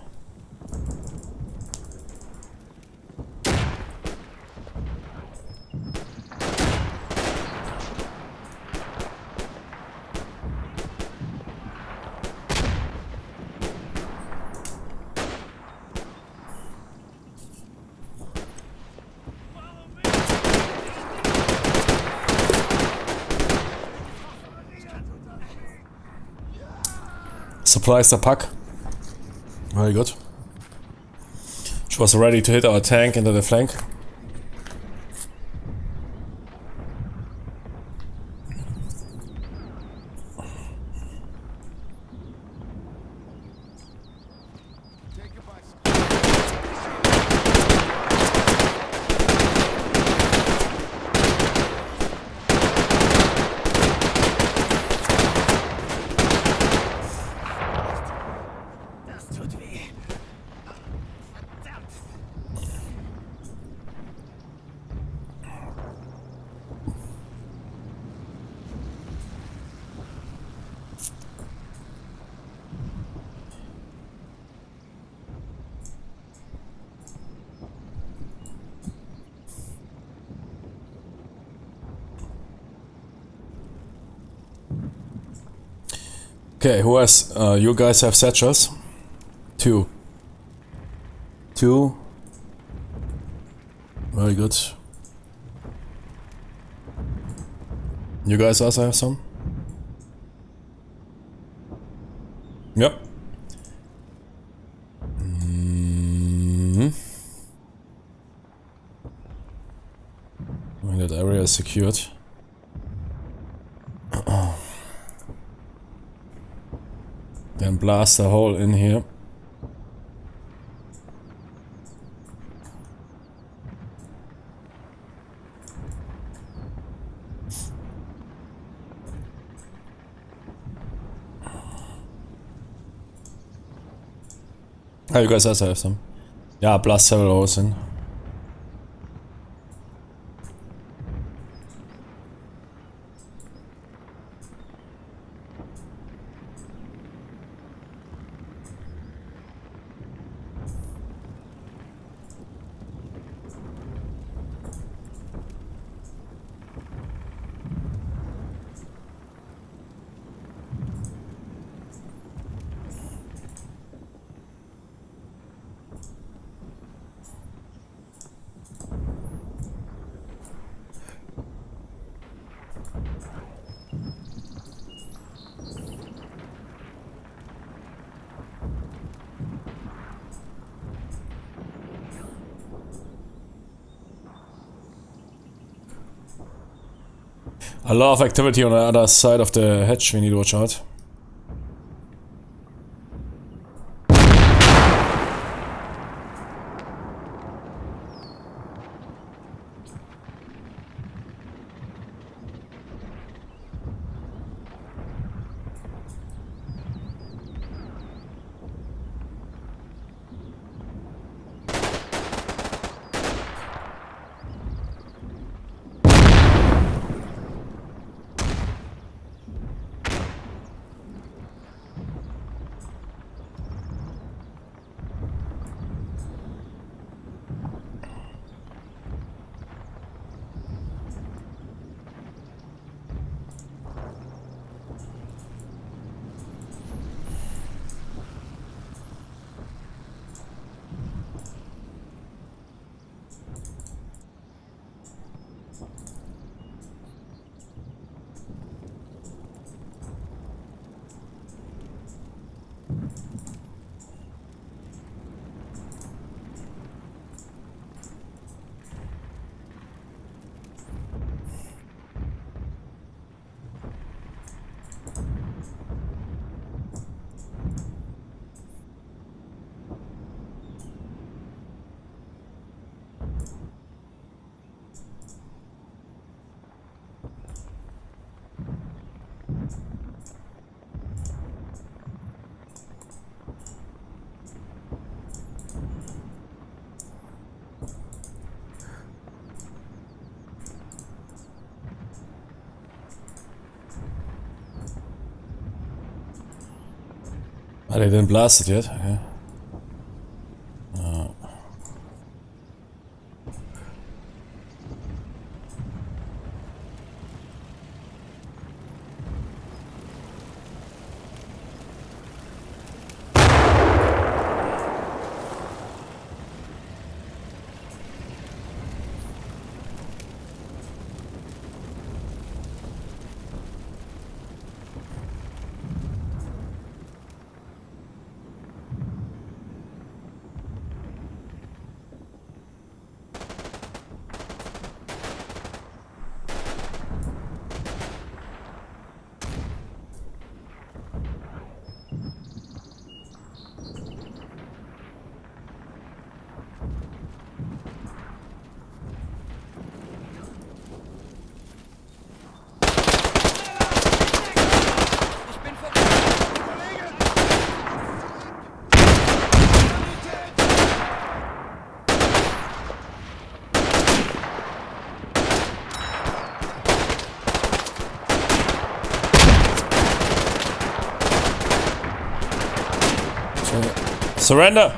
Surprised the puck. Very good. She was ready to hit our tank into the flank. Okay, who has... you guys have satchels? Two. Very good. You guys also have some? Yep. That area is secured. Then blast a hole in here. Oh, you guys also have some. Yeah, blast several holes in. A lot of activity on the other side of the hedge, we need to watch out. Ah, they didn't blast it yet? Okay. Surrender!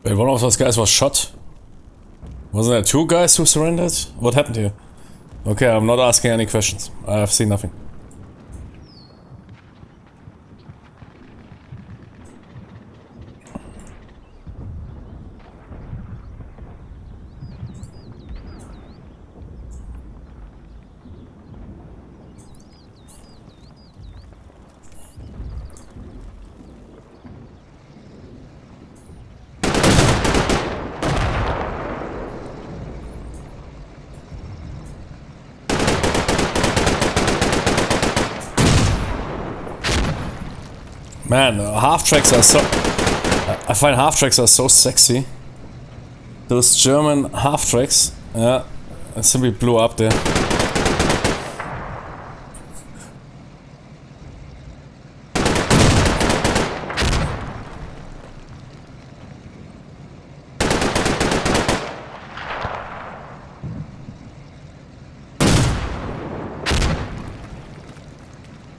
Wait, one of those guys was shot? Wasn't there 2 guys who surrendered? What happened here? Okay, I'm not asking any questions. I have seen nothing. Man, half-tracks are so... I find half-tracks are so sexy. Those German half-tracks, yeah, it simply blew up there.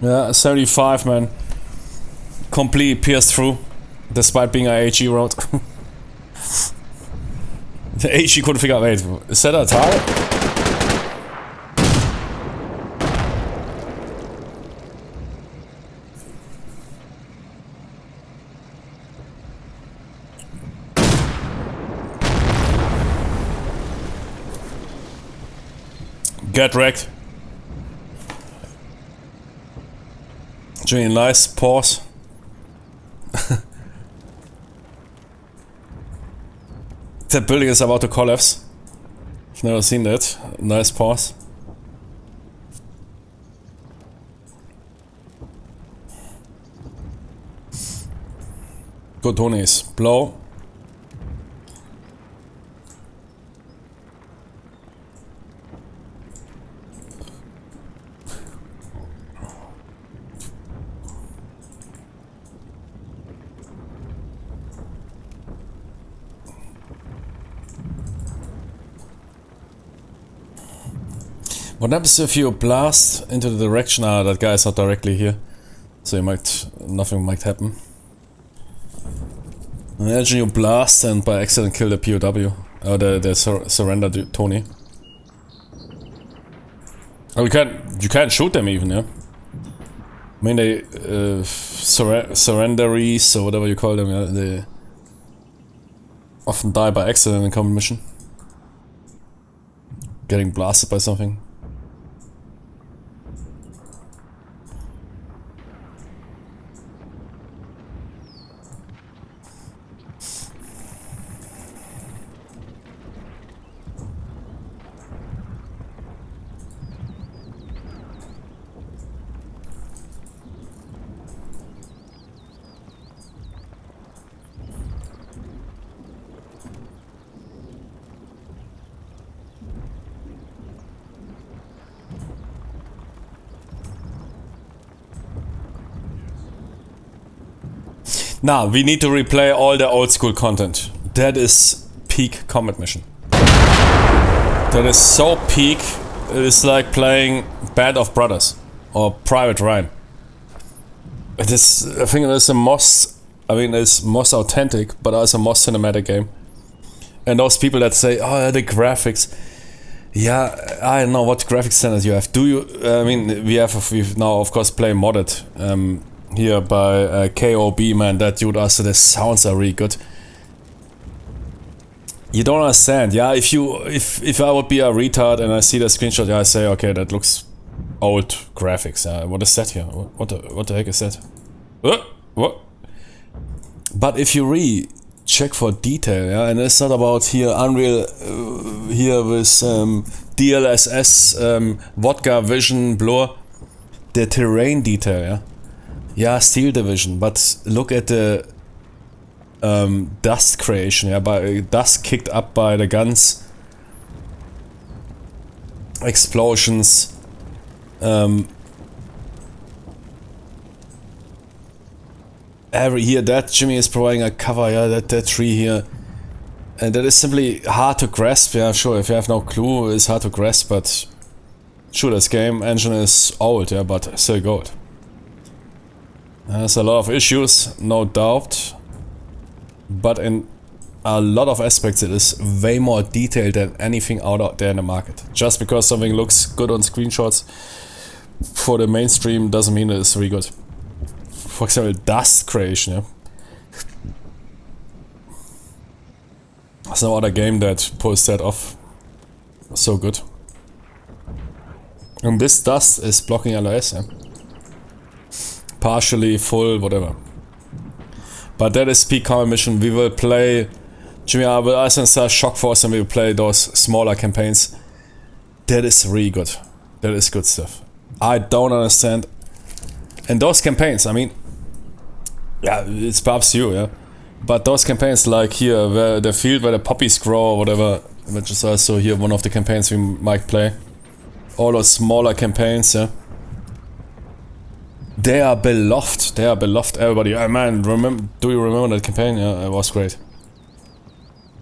Yeah, 75, man. Completely pierced through, despite being a HE road. The HE couldn't figure out, wait, is that a target? Get wrecked. Jimmy, nice pause. That building is about to collapse. I've never seen that. Nice pause. Good Tonis. Blow. What happens if you blast into the direction? Ah, that guy is not directly here, so you might, nothing might happen. Imagine you blast and by accident kill the POW, or the surrender Tony. Oh, you can't shoot them even, yeah. I mean they surrenderies or whatever you call them, yeah, they often die by accident in combat mission. Getting blasted by something. Now, we need to replay all the old school content. That is peak combat mission. That is so peak, it is like playing Band of Brothers or Private Ryan. It is, I think it is the most, I mean it's most authentic, but also most cinematic game. And those people that say, oh the graphics. Yeah, I don't know what graphics standards you have. Do you, I mean, we've now of course play modded. Here by KOB, man, that dude also, the sounds are really good. You don't understand, yeah, if I would be a retard and I see the screenshot, yeah, I say, okay, that looks old graphics, what is that here? What the heck is that? What? But if you really check for detail, yeah, and it's not about here Unreal, here with DLSS, Vodka, Vision, Blur, the terrain detail, yeah. Yeah, Steel Division, but look at the dust creation, yeah, by dust kicked up by the guns, explosions, every here that Jimmy is providing a cover, yeah, that tree here, and that is simply hard to grasp. Yeah, sure, if you have no clue, it's hard to grasp, but sure, this game engine is old, yeah, but still good. There's a lot of issues, no doubt, but in a lot of aspects it is way more detailed than anything out there in the market. Just because something looks good on screenshots for the mainstream doesn't mean it's really good. For example, dust creation, yeah. There's no other game that pulls that off so good. And this dust is blocking LOS, yeah. Partially, full, whatever. But that is peak combat mission. We will play Jimmy, I will also install Shock Force and we will play those smaller campaigns. That is really good. That is good stuff. I don't understand. And those campaigns, I mean, yeah, it's perhaps you, yeah. But those campaigns like here, where the field where the poppies grow or whatever, which is also here one of the campaigns we might play. All those smaller campaigns, yeah. They are beloved. They are beloved. Everybody. Oh man, do you remember that campaign? Yeah, it was great.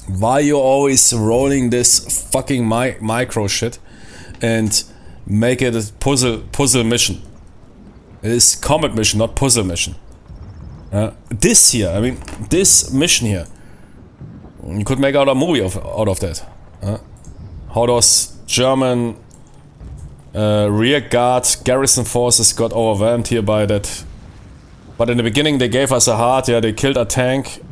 Why you always rolling this fucking micro shit and make it a puzzle mission? It is combat mission, not puzzle mission. This here, I mean, this mission here, you could make out a movie out of that. How those German rear guard garrison forces got overwhelmed here by that. But in the beginning they gave us a heart, yeah, they killed a tank.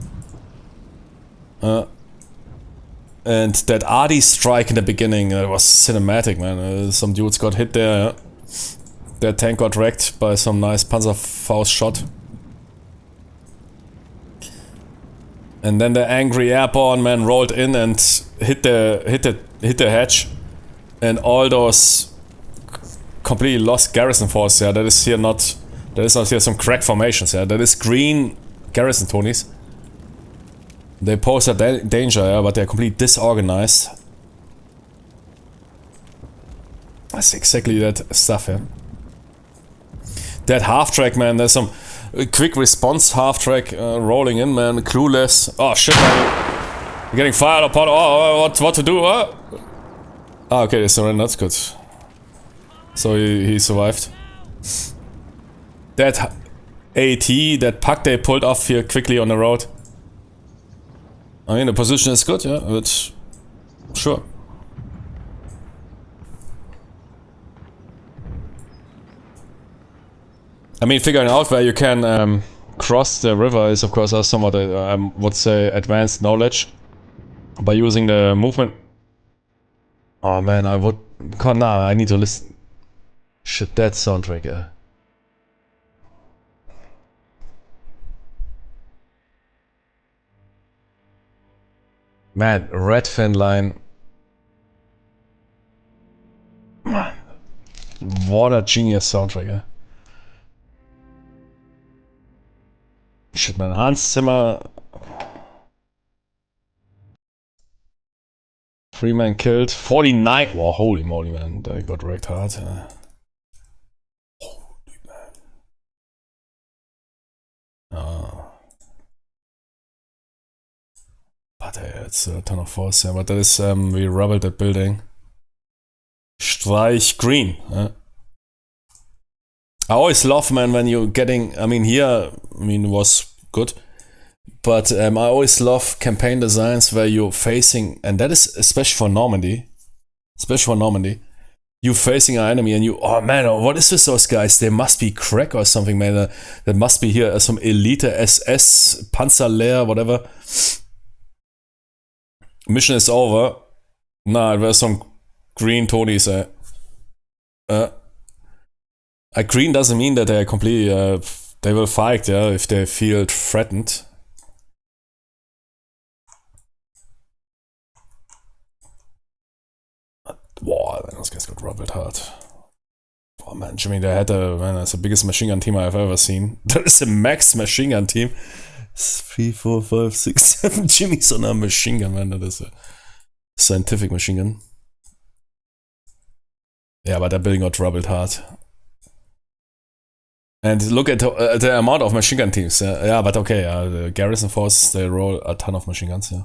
And that Adi strike in the beginning, it was cinematic, man. Some dudes got hit there, yeah. Their tank got wrecked by some nice Panzerfaust shot. And then the angry airborne man rolled in and hit the hatch. And all those completely lost garrison forces, yeah, that is not here some crack formations, yeah. That is green garrison Tonys. They pose a danger, yeah, but they're completely disorganized. That's exactly that stuff, yeah. That half-track, man, there's some quick response half-track rolling in, man, clueless. Oh shit, man. You're getting fired upon. Oh, what to do, huh? Ah, okay, they surrendered, that's good. So he survived. That AT, that puck they pulled off here quickly on the road. I mean, the position is good, yeah, but sure. I mean, figuring out where you can cross the river is, of course, somewhat, I would say, advanced knowledge by using the movement. Oh man, I need to listen. Shit, that soundtrack, yeah. Man, Red Fan Line. What a genius soundtrack, yeah. Shit, man, Hans Zimmer. 3 men killed. 49. Wow, holy moly, man. They got wrecked hard. Holy man. Oh. But it's a ton of force, yeah. But that is, we rubbled that building. Streich green. I always love, man, when you're getting. I mean, here, was good. But I always love campaign designs where you're facing, and that is especially for Normandy. You facing an enemy and you, oh man, what is with those guys? They must be crack or something, man. That must be here some Elite SS, Panzerlehr, whatever. Mission is over. Nah, it was some green Tonys, green doesn't mean that they're completely, they will fight, yeah, if they feel threatened. Wow, man, those guys got rubbled hard. Oh man, Jimmy, that's the biggest machine gun team I've ever seen. That is a max machine gun team. 3, 4, 5, 6, 7 Jimmys on a machine gun, man. That is a scientific machine gun. Yeah, but that building got rubbled hard. And look at the amount of machine gun teams. Yeah, but okay, the garrison forces, they roll a ton of machine guns, yeah.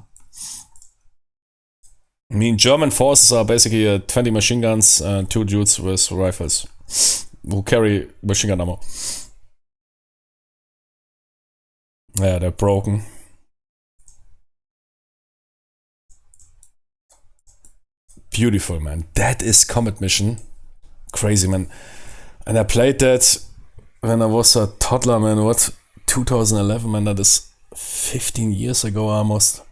I mean, German forces are basically 20 machine guns and 2 dudes with rifles who carry machine gun ammo. Yeah, they're broken. beautiful, man. That is Combat Mission. Crazy, man. And I played that when I was a toddler, man. What? 2011, man. That is 15 years ago almost.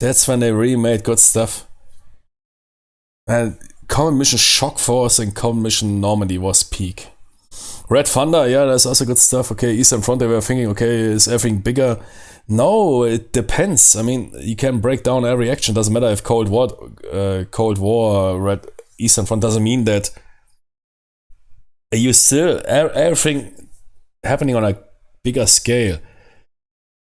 That's when they really made good stuff. And Combat Mission Shock Force and Combat Mission Normandy was peak. Red Thunder, yeah, that's also good stuff. Okay, Eastern Front, they were thinking, okay, is everything bigger? No, it depends. I mean, you can break down every action. Doesn't matter if Cold War, Red Eastern Front doesn't mean that you still everything happening on a bigger scale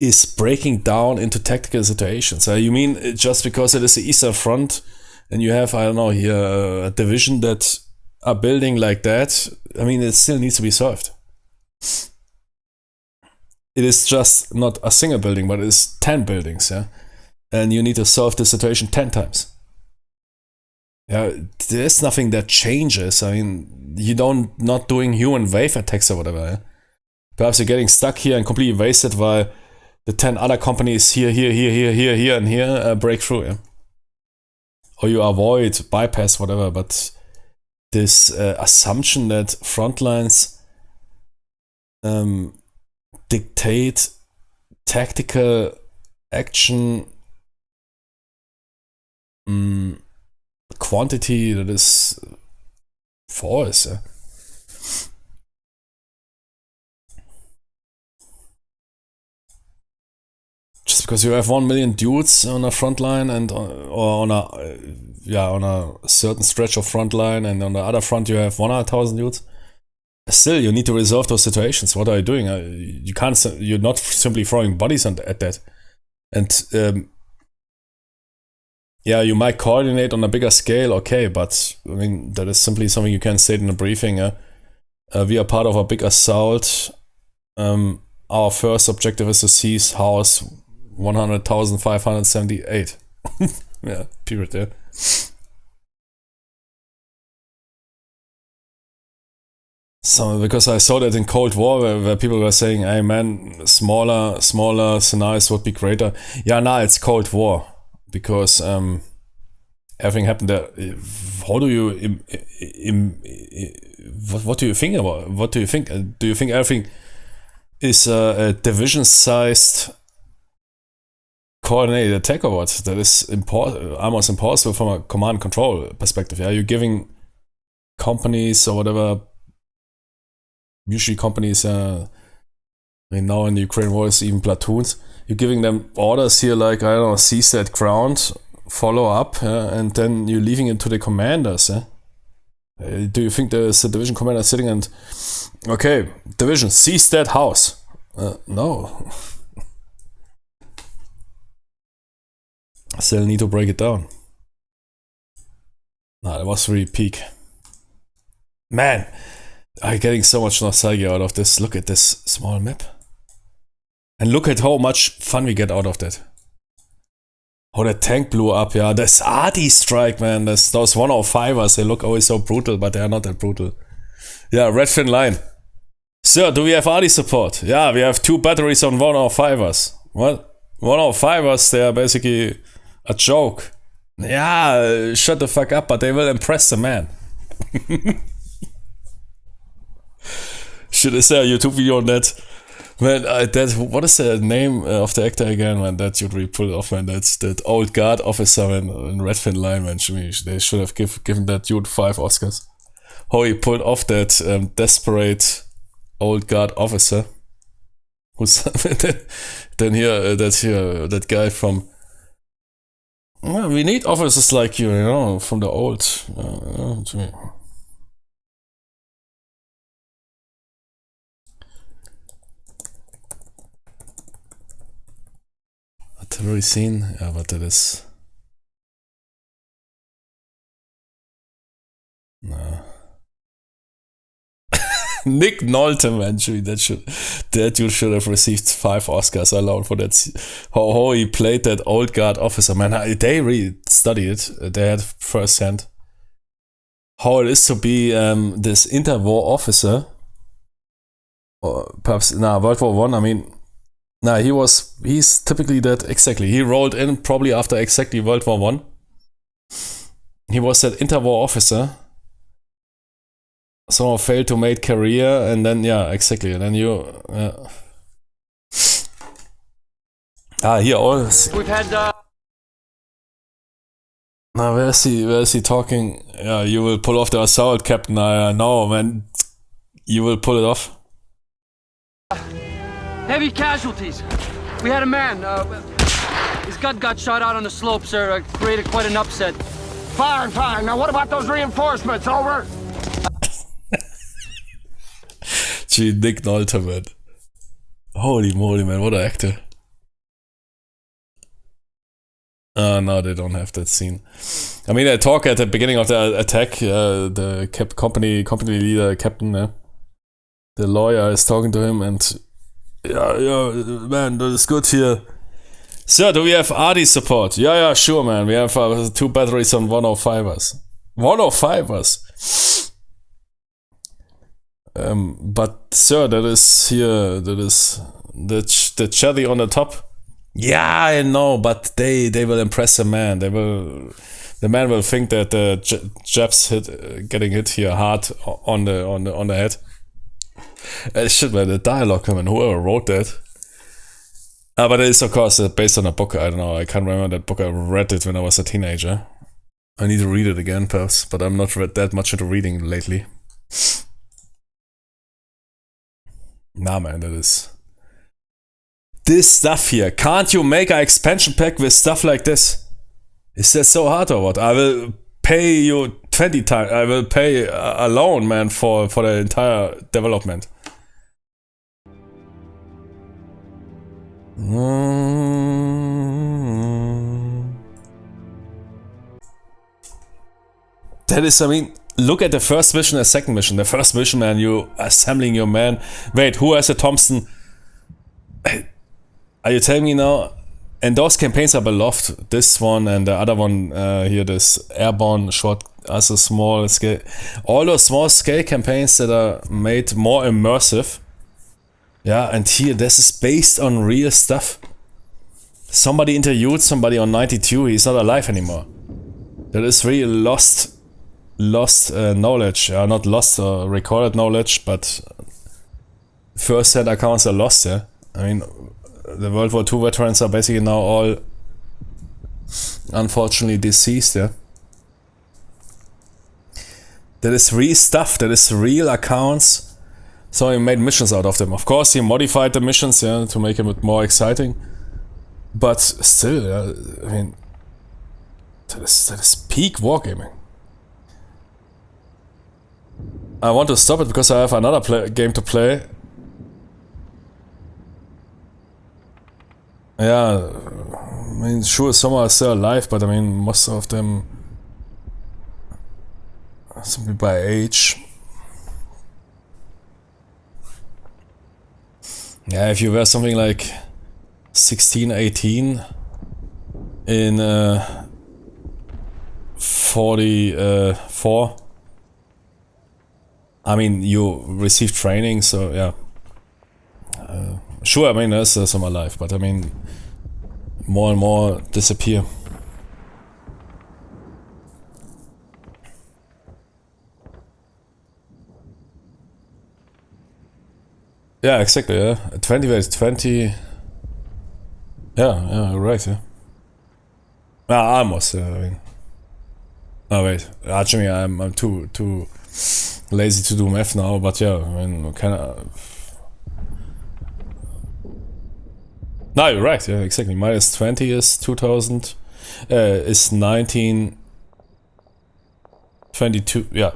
is breaking down into tactical situations. You mean just because it is the Eastern Front and you have, I don't know, here a division that are building like that, I mean, it still needs to be solved. It is just not a single building, but it's 10 buildings, yeah? And you need to solve the situation 10 times. Yeah, there's nothing that changes. I mean, you don't not doing human wave attacks or whatever, yeah? Perhaps you're getting stuck here and completely wasted while the 10 other companies here, and here break through, yeah? Or you avoid, bypass, whatever, but this assumption that front lines dictate tactical action quantity, that is false. Just because you have 1 million dudes on a front line and or on a certain stretch of front line, and on the other front you have 100,000 dudes. Still, you need to resolve those situations. What are you doing? You can't. You're not simply throwing bodies at that. And yeah, you might coordinate on a bigger scale, okay, but I mean that is simply something you can state in a briefing. We are part of a big assault. Our first objective is to seize house 100,578. Yeah, period. Yeah. So, because I saw that in Cold War where people were saying, hey man, smaller scenarios would be greater. Yeah, nah, it's Cold War. Because everything happened there. How do you... what do you think about... What do you think? Do you think everything is a division-sized coordinated attack or what? That is almost impossible from a command and control perspective. Yeah, you're giving companies or whatever... Usually companies, I mean now in the Ukraine war it's even platoons. You're giving them orders here like, I don't know, seize that ground, follow up, and then you're leaving it to the commanders. Do you think there's a division commander sitting and, okay, division, seize that house? No. Still need to break it down. Nah, that was really peak. Man! I'm getting so much nostalgia out of this. Look at this small map. And look at how much fun we get out of that. How that tank blew up, yeah. This arty strike, man. Those 105ers, they look always so brutal, but they are not that brutal. Yeah, red fin line. Sir, do we have arty support? Yeah, we have 2 batteries on 105ers. What? 105ers, they are basically a joke. Yeah, shut the fuck up, but they will impress the man. Should I say a YouTube video on that? Man, what is the name of the actor again, man? That should really pull it off, man. That's that old guard officer, man, in Red Fin Line, man. They should have given that dude 5 Oscars. How he pulled off that desperate old guard officer. Who's then here, that guy from... Well, we need officers like you, from the old... Artillery scene, yeah, but that is... No. Nick Nolte, man, that dude should have received 5 Oscars alone for that. How he played that old guard officer, man. They really studied it. They had firsthand how it is to be this interwar officer. Or perhaps, World War One. I mean, he's typically that exactly. He rolled in probably after exactly World War One. He was that interwar officer. Somehow failed to make career, and then yeah, exactly. And then you. Here all. We've had Now where is he? Where is he talking? Yeah, you will pull off the assault, Captain. I know, man. You will pull it off. Heavy casualties. We had a man. His gun got shot out on the slope, sir. Created quite an upset. Fine, fine. Now what about those reinforcements? Over. Gee, Nick Nolte, man. Holy moly, man, what an actor. No, they don't have that scene. I mean, they talk at the beginning of the attack. The company leader, captain, the lawyer is talking to him, and yeah, man, that is good here. Sir, do we have RD support? Yeah, sure, man. We have 2 batteries on 105ers. 105ers. But sir, that is the cherry on the top. Yeah, I know, but they will impress the man. The man will think that the Japs getting hit here hard on the head. Shit, man, the dialogue, man, whoever wrote that. But it is of course based on a book. I don't know. I can't remember that book. I read it when I was a teenager. I need to read it again, perhaps. But I'm not read that much into reading lately. Nah, man, that is... This stuff here. Can't you make an expansion pack with stuff like this? Is that so hard or what? I will pay you 20 times. I will pay a loan, man, for the entire development. That is, I mean... Look at the first mission and the second mission. The first mission, man, you assembling your man. Wait, who has a Thompson? Are you telling me now? And those campaigns are beloved. This one and the other one here, this airborne short as a small scale. All those small scale campaigns that are made more immersive. Yeah, and here this is based on real stuff. Somebody interviewed somebody on 92. He's not alive anymore. That is really lost knowledge, not lost recorded knowledge, but first-hand accounts are lost. Yeah, I mean, the World War II veterans are basically now all unfortunately deceased. Yeah, that is real stuff. That is real accounts. So he made missions out of them. Of course, he modified the missions, yeah, to make them more exciting. But still, yeah, I mean, that is peak wargaming. I want to stop it because I have another game to play. Yeah, I mean, sure, some are still alive, but I mean, most of them simply by age. Yeah, if you were something like 16, 18 in 44. I mean, you received training, so yeah. Sure, I mean, there's some alive, but I mean, more and more disappear. Yeah, exactly, yeah. 20 versus 20. Yeah, right, yeah. Almost, I mean. Oh, wait. Actually, I'm too lazy to do math now, but yeah, I mean, kinda... No, you're right, yeah, exactly. Minus 20 is 2000, is 1922, yeah.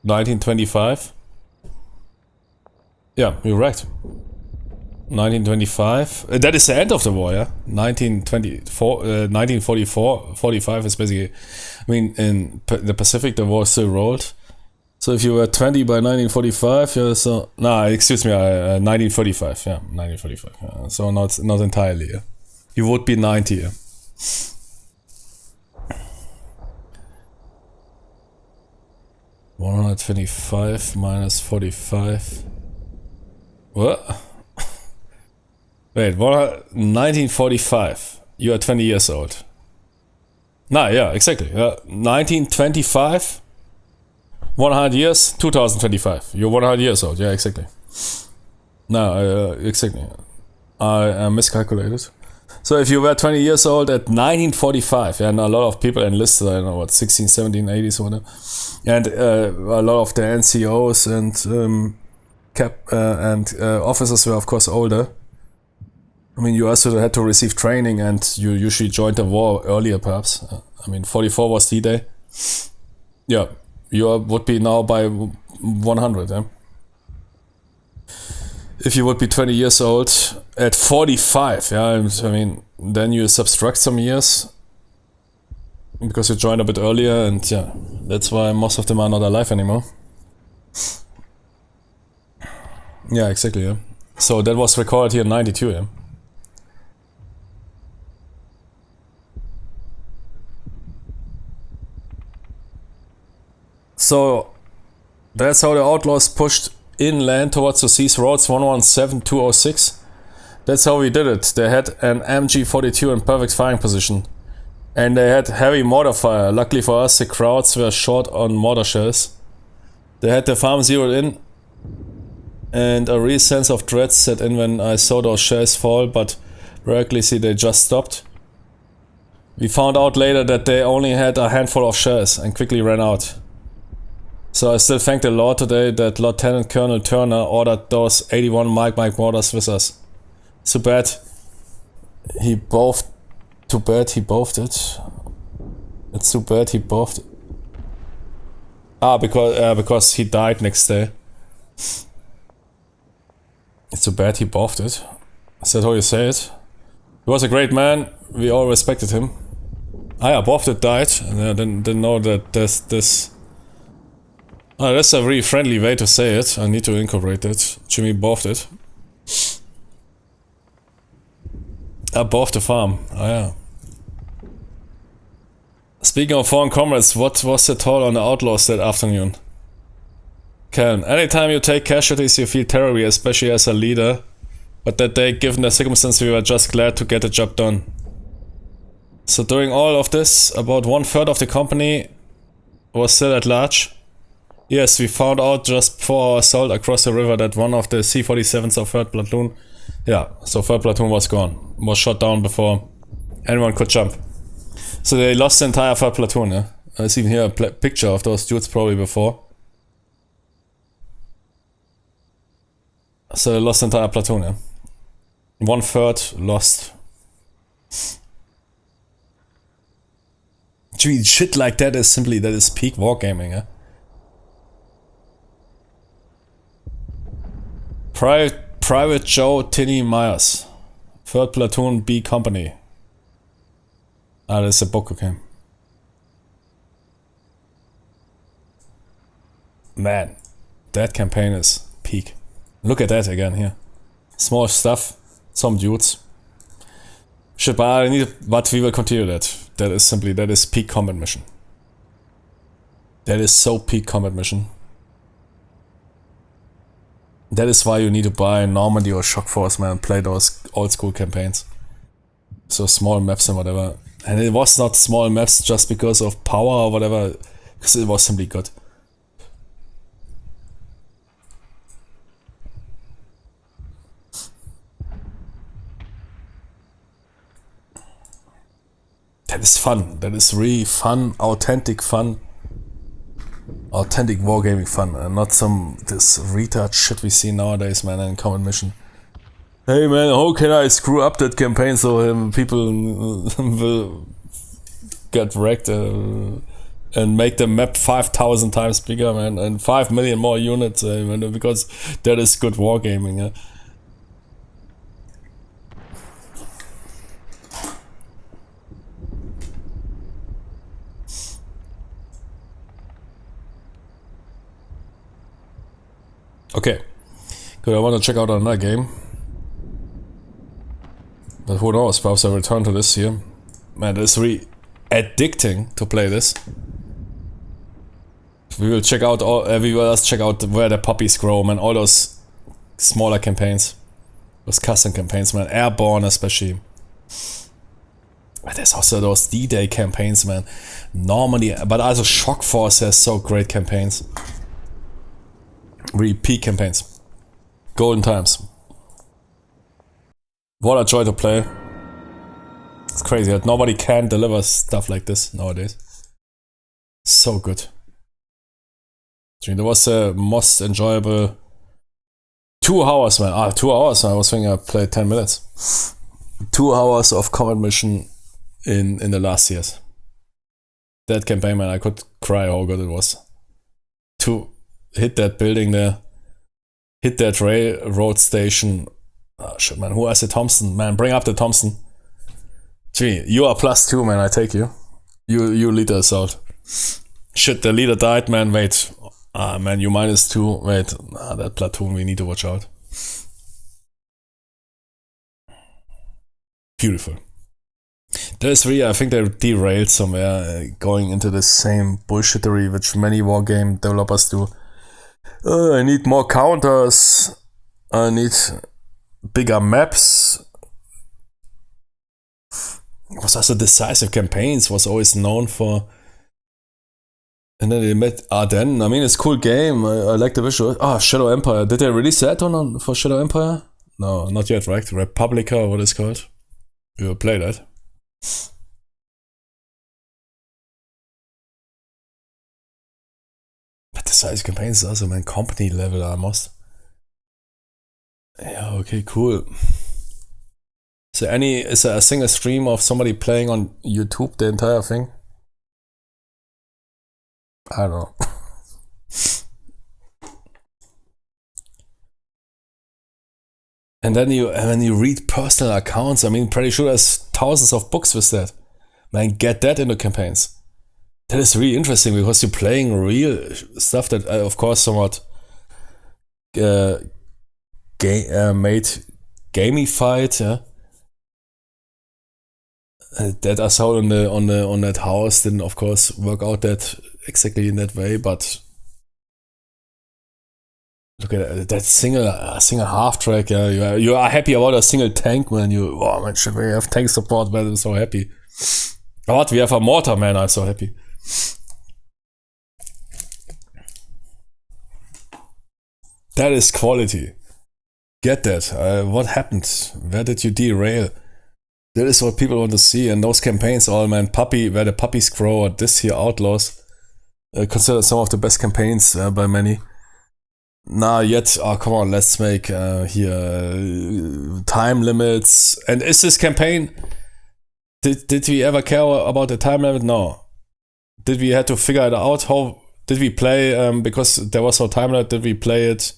1925. Yeah, you're right. 1925. That is the end of the war, yeah? 1944, 45 is basically... I mean, in the Pacific, the war still rolled. So if you were 20 by 1945, yeah, so... Nah, excuse me, 1945, yeah, 1945. Yeah. So not entirely, yeah. You would be 90, yeah. $125 minus 45. What? Wait, 1945. You are 20 years old. Nah, yeah, exactly. 1925, 100 years, 2025. You're 100 years old. Yeah, exactly. No, exactly. I miscalculated. So if you were 20 years old at 1945, and a lot of people enlisted, I don't know what, 16, 17, 80s or whatever, and a lot of the NCOs and officers were of course older. I mean, you also had to receive training, and you usually joined the war earlier, perhaps. I mean, 44 was D-Day. Yeah, you would be now by 100, yeah? If you would be 20 years old at 45, yeah, I mean, then you subtract some years because you joined a bit earlier, and yeah, that's why most of them are not alive anymore. Yeah, exactly, yeah. So that was recorded here in 92, yeah. So that's how the Outlaws pushed inland towards the seas roads 117206. That's how we did it. They had an MG42 in perfect firing position. And they had heavy mortar fire. Luckily for us, the crowds were short on mortar shells. They had the farm zeroed in. And a real sense of dread set in when I saw those shells fall, but miraculously they just stopped. We found out later that they only had a handful of shells and quickly ran out. So I still thank the Lord today that Lieutenant Colonel Turner ordered those 81 Mike mortars with us. Too bad he both it. It's too bad he both it. Because he died next day. It's too bad he boffed it. Is that how you say it? He was a great man. We all respected him. Boffed it died. And I didn't know that this. Oh, that's a really friendly way to say it. I need to incorporate it. Jimmy boffed it. I boffed the farm. Oh yeah. Speaking of foreign comrades, what was the toll on the Outlaws that afternoon? Ken, anytime you take casualties you feel terribly, especially as a leader. But that day, given the circumstances, we were just glad to get the job done. So during all of this, about 1/3 of the company was still at large. Yes, we found out just before our assault across the river that one of the C-47s of 3rd Platoon, yeah, so 3rd Platoon was gone, was shot down before anyone could jump. So they lost the entire 3rd Platoon, yeah. I see here a picture of those dudes probably before. So they lost the entire platoon, yeah. 1/3 lost. Gee, shit like that is peak wargaming, yeah. Private Joe Tinney Myers, 3rd Platoon B Company. That's a book, okay. Man, that campaign is peak. Look at that again here. Small stuff, some dudes. Shit, but we will continue that. That is peak combat mission. That is so peak combat mission. That is why you need to buy Normandy or Shock Force, man, and play those old school campaigns. So small maps and whatever. And it was not small maps just because of power or whatever, because it was simply good. That is fun. That is really fun, authentic fun. Authentic wargaming fun, and not this retard shit we see nowadays, man, in Common Mission. Hey man, how can I screw up that campaign so people will get wrecked and make the map 5,000 times bigger, man, and 5 million more units, man, because that is good wargaming, yeah. Okay, good. I want to check out another game. But who knows, perhaps I'll return to this here. Man, it's really addicting to play this. We will check out where the poppies grow, man. All those smaller campaigns. Those custom campaigns, man. Airborne especially. There's also those D-Day campaigns, man. Normandy, but also Shock Force has so great campaigns. Really peak campaigns. Golden times. What a joy to play. It's crazy that nobody can deliver stuff like this nowadays. So good. There was a most enjoyable 2 hours, man. 2 hours. I was thinking I played 10 minutes. 2 hours of combat mission in the last years. That campaign, man, I could cry how good it was. To hit that building there, hit that railroad station. Oh shit, man. Who has the Thompson? Man, bring up the Thompson. Gee, you are +2, man. I take you. You lead the assault. Shit, the leader died, man. Wait. Man, you -2. Wait. That platoon, we need to watch out. Beautiful. There's really, I think they derailed somewhere, going into the same bullshittery which many wargame developers do. I need more counters. I need bigger maps. It was also decisive campaigns, was always known for. And then they met Ardennes. I mean, it's a cool game. I like the visual. Shadow Empire. Did they release that on for Shadow Empire? No, not yet, right? Republica, or what it's called. You will play that. But the size campaigns also, man, company level almost. Yeah, okay, cool. Is there a single stream of somebody playing on YouTube the entire thing? I don't know. And then when you read personal accounts, I mean, pretty sure there's thousands of books with that. Man, get that into campaigns. That is really interesting because you're playing real stuff that, of course, somewhat made gamified. Yeah? That assault on that house didn't, of course, work out that exactly in that way, but. Look at that single half track. Yeah, you are happy about a single tank, man. Man, shit, we have tank support, man. I'm so happy. But we have a mortar, man. I'm so happy. That is quality. Get that. What happened? Where did you derail? That is what people want to see. And those campaigns, all man, where the puppies grow, or this here, Outlaws, considered some of the best campaigns by many. Yet. Oh, come on, let's make here time limits. And is this campaign? Did we ever care about the time limit? No. Did we have to figure it out? How did we play? Because there was no time limit. Did we play it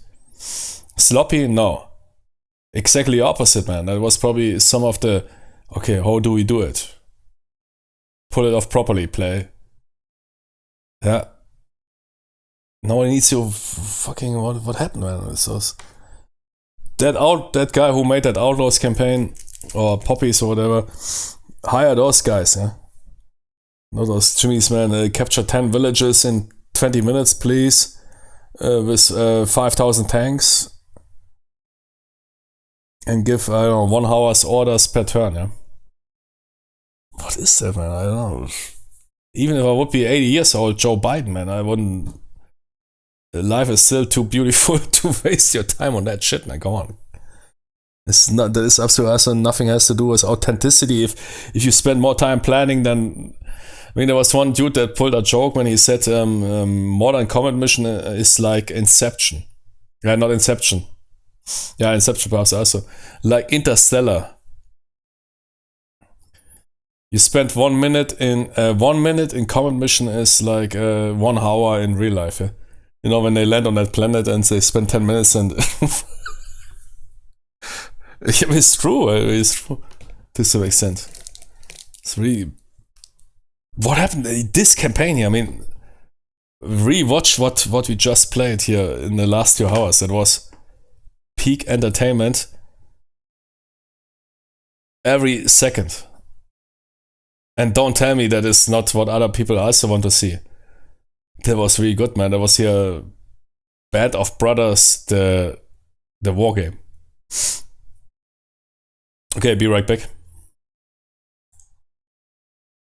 sloppy? No. Exactly opposite, man. That was probably some of the. Okay, how do we do it? Pull it off properly. Play. Yeah. No one needs to fucking what happened, man. That guy who made that Outlaws campaign or Poppies or whatever, hire those guys, yeah. No, those Jimmys, man. Capture 10 villages in 20 minutes, please, with 5,000 tanks, and give 1 hour's orders per turn, yeah. What is that, man? I don't know. Even if I would be 80 years old, Joe Biden, man, I wouldn't. Life is still too beautiful to waste your time on that shit, man. Come on. That is absolutely awesome. Nothing has to do with authenticity. If you spend more time planning, then I mean, there was one dude that pulled a joke when he said modern combat mission is like Inception. Yeah, not Inception. Yeah, Inception perhaps also. Like Interstellar. You spend 1 minute in 1 minute in combat mission is like 1 hour in real life. Yeah? You know, when they land on that planet and they spend 10 minutes and it's true. It's true to some extent. It's really what happened. This campaign here. I mean, rewatch what we just played here in the last 2 hours. It was peak entertainment every second. And don't tell me that is not what other people also want to see. That was really good, man. That was here Band of Brothers, the war game. Okay, be right back.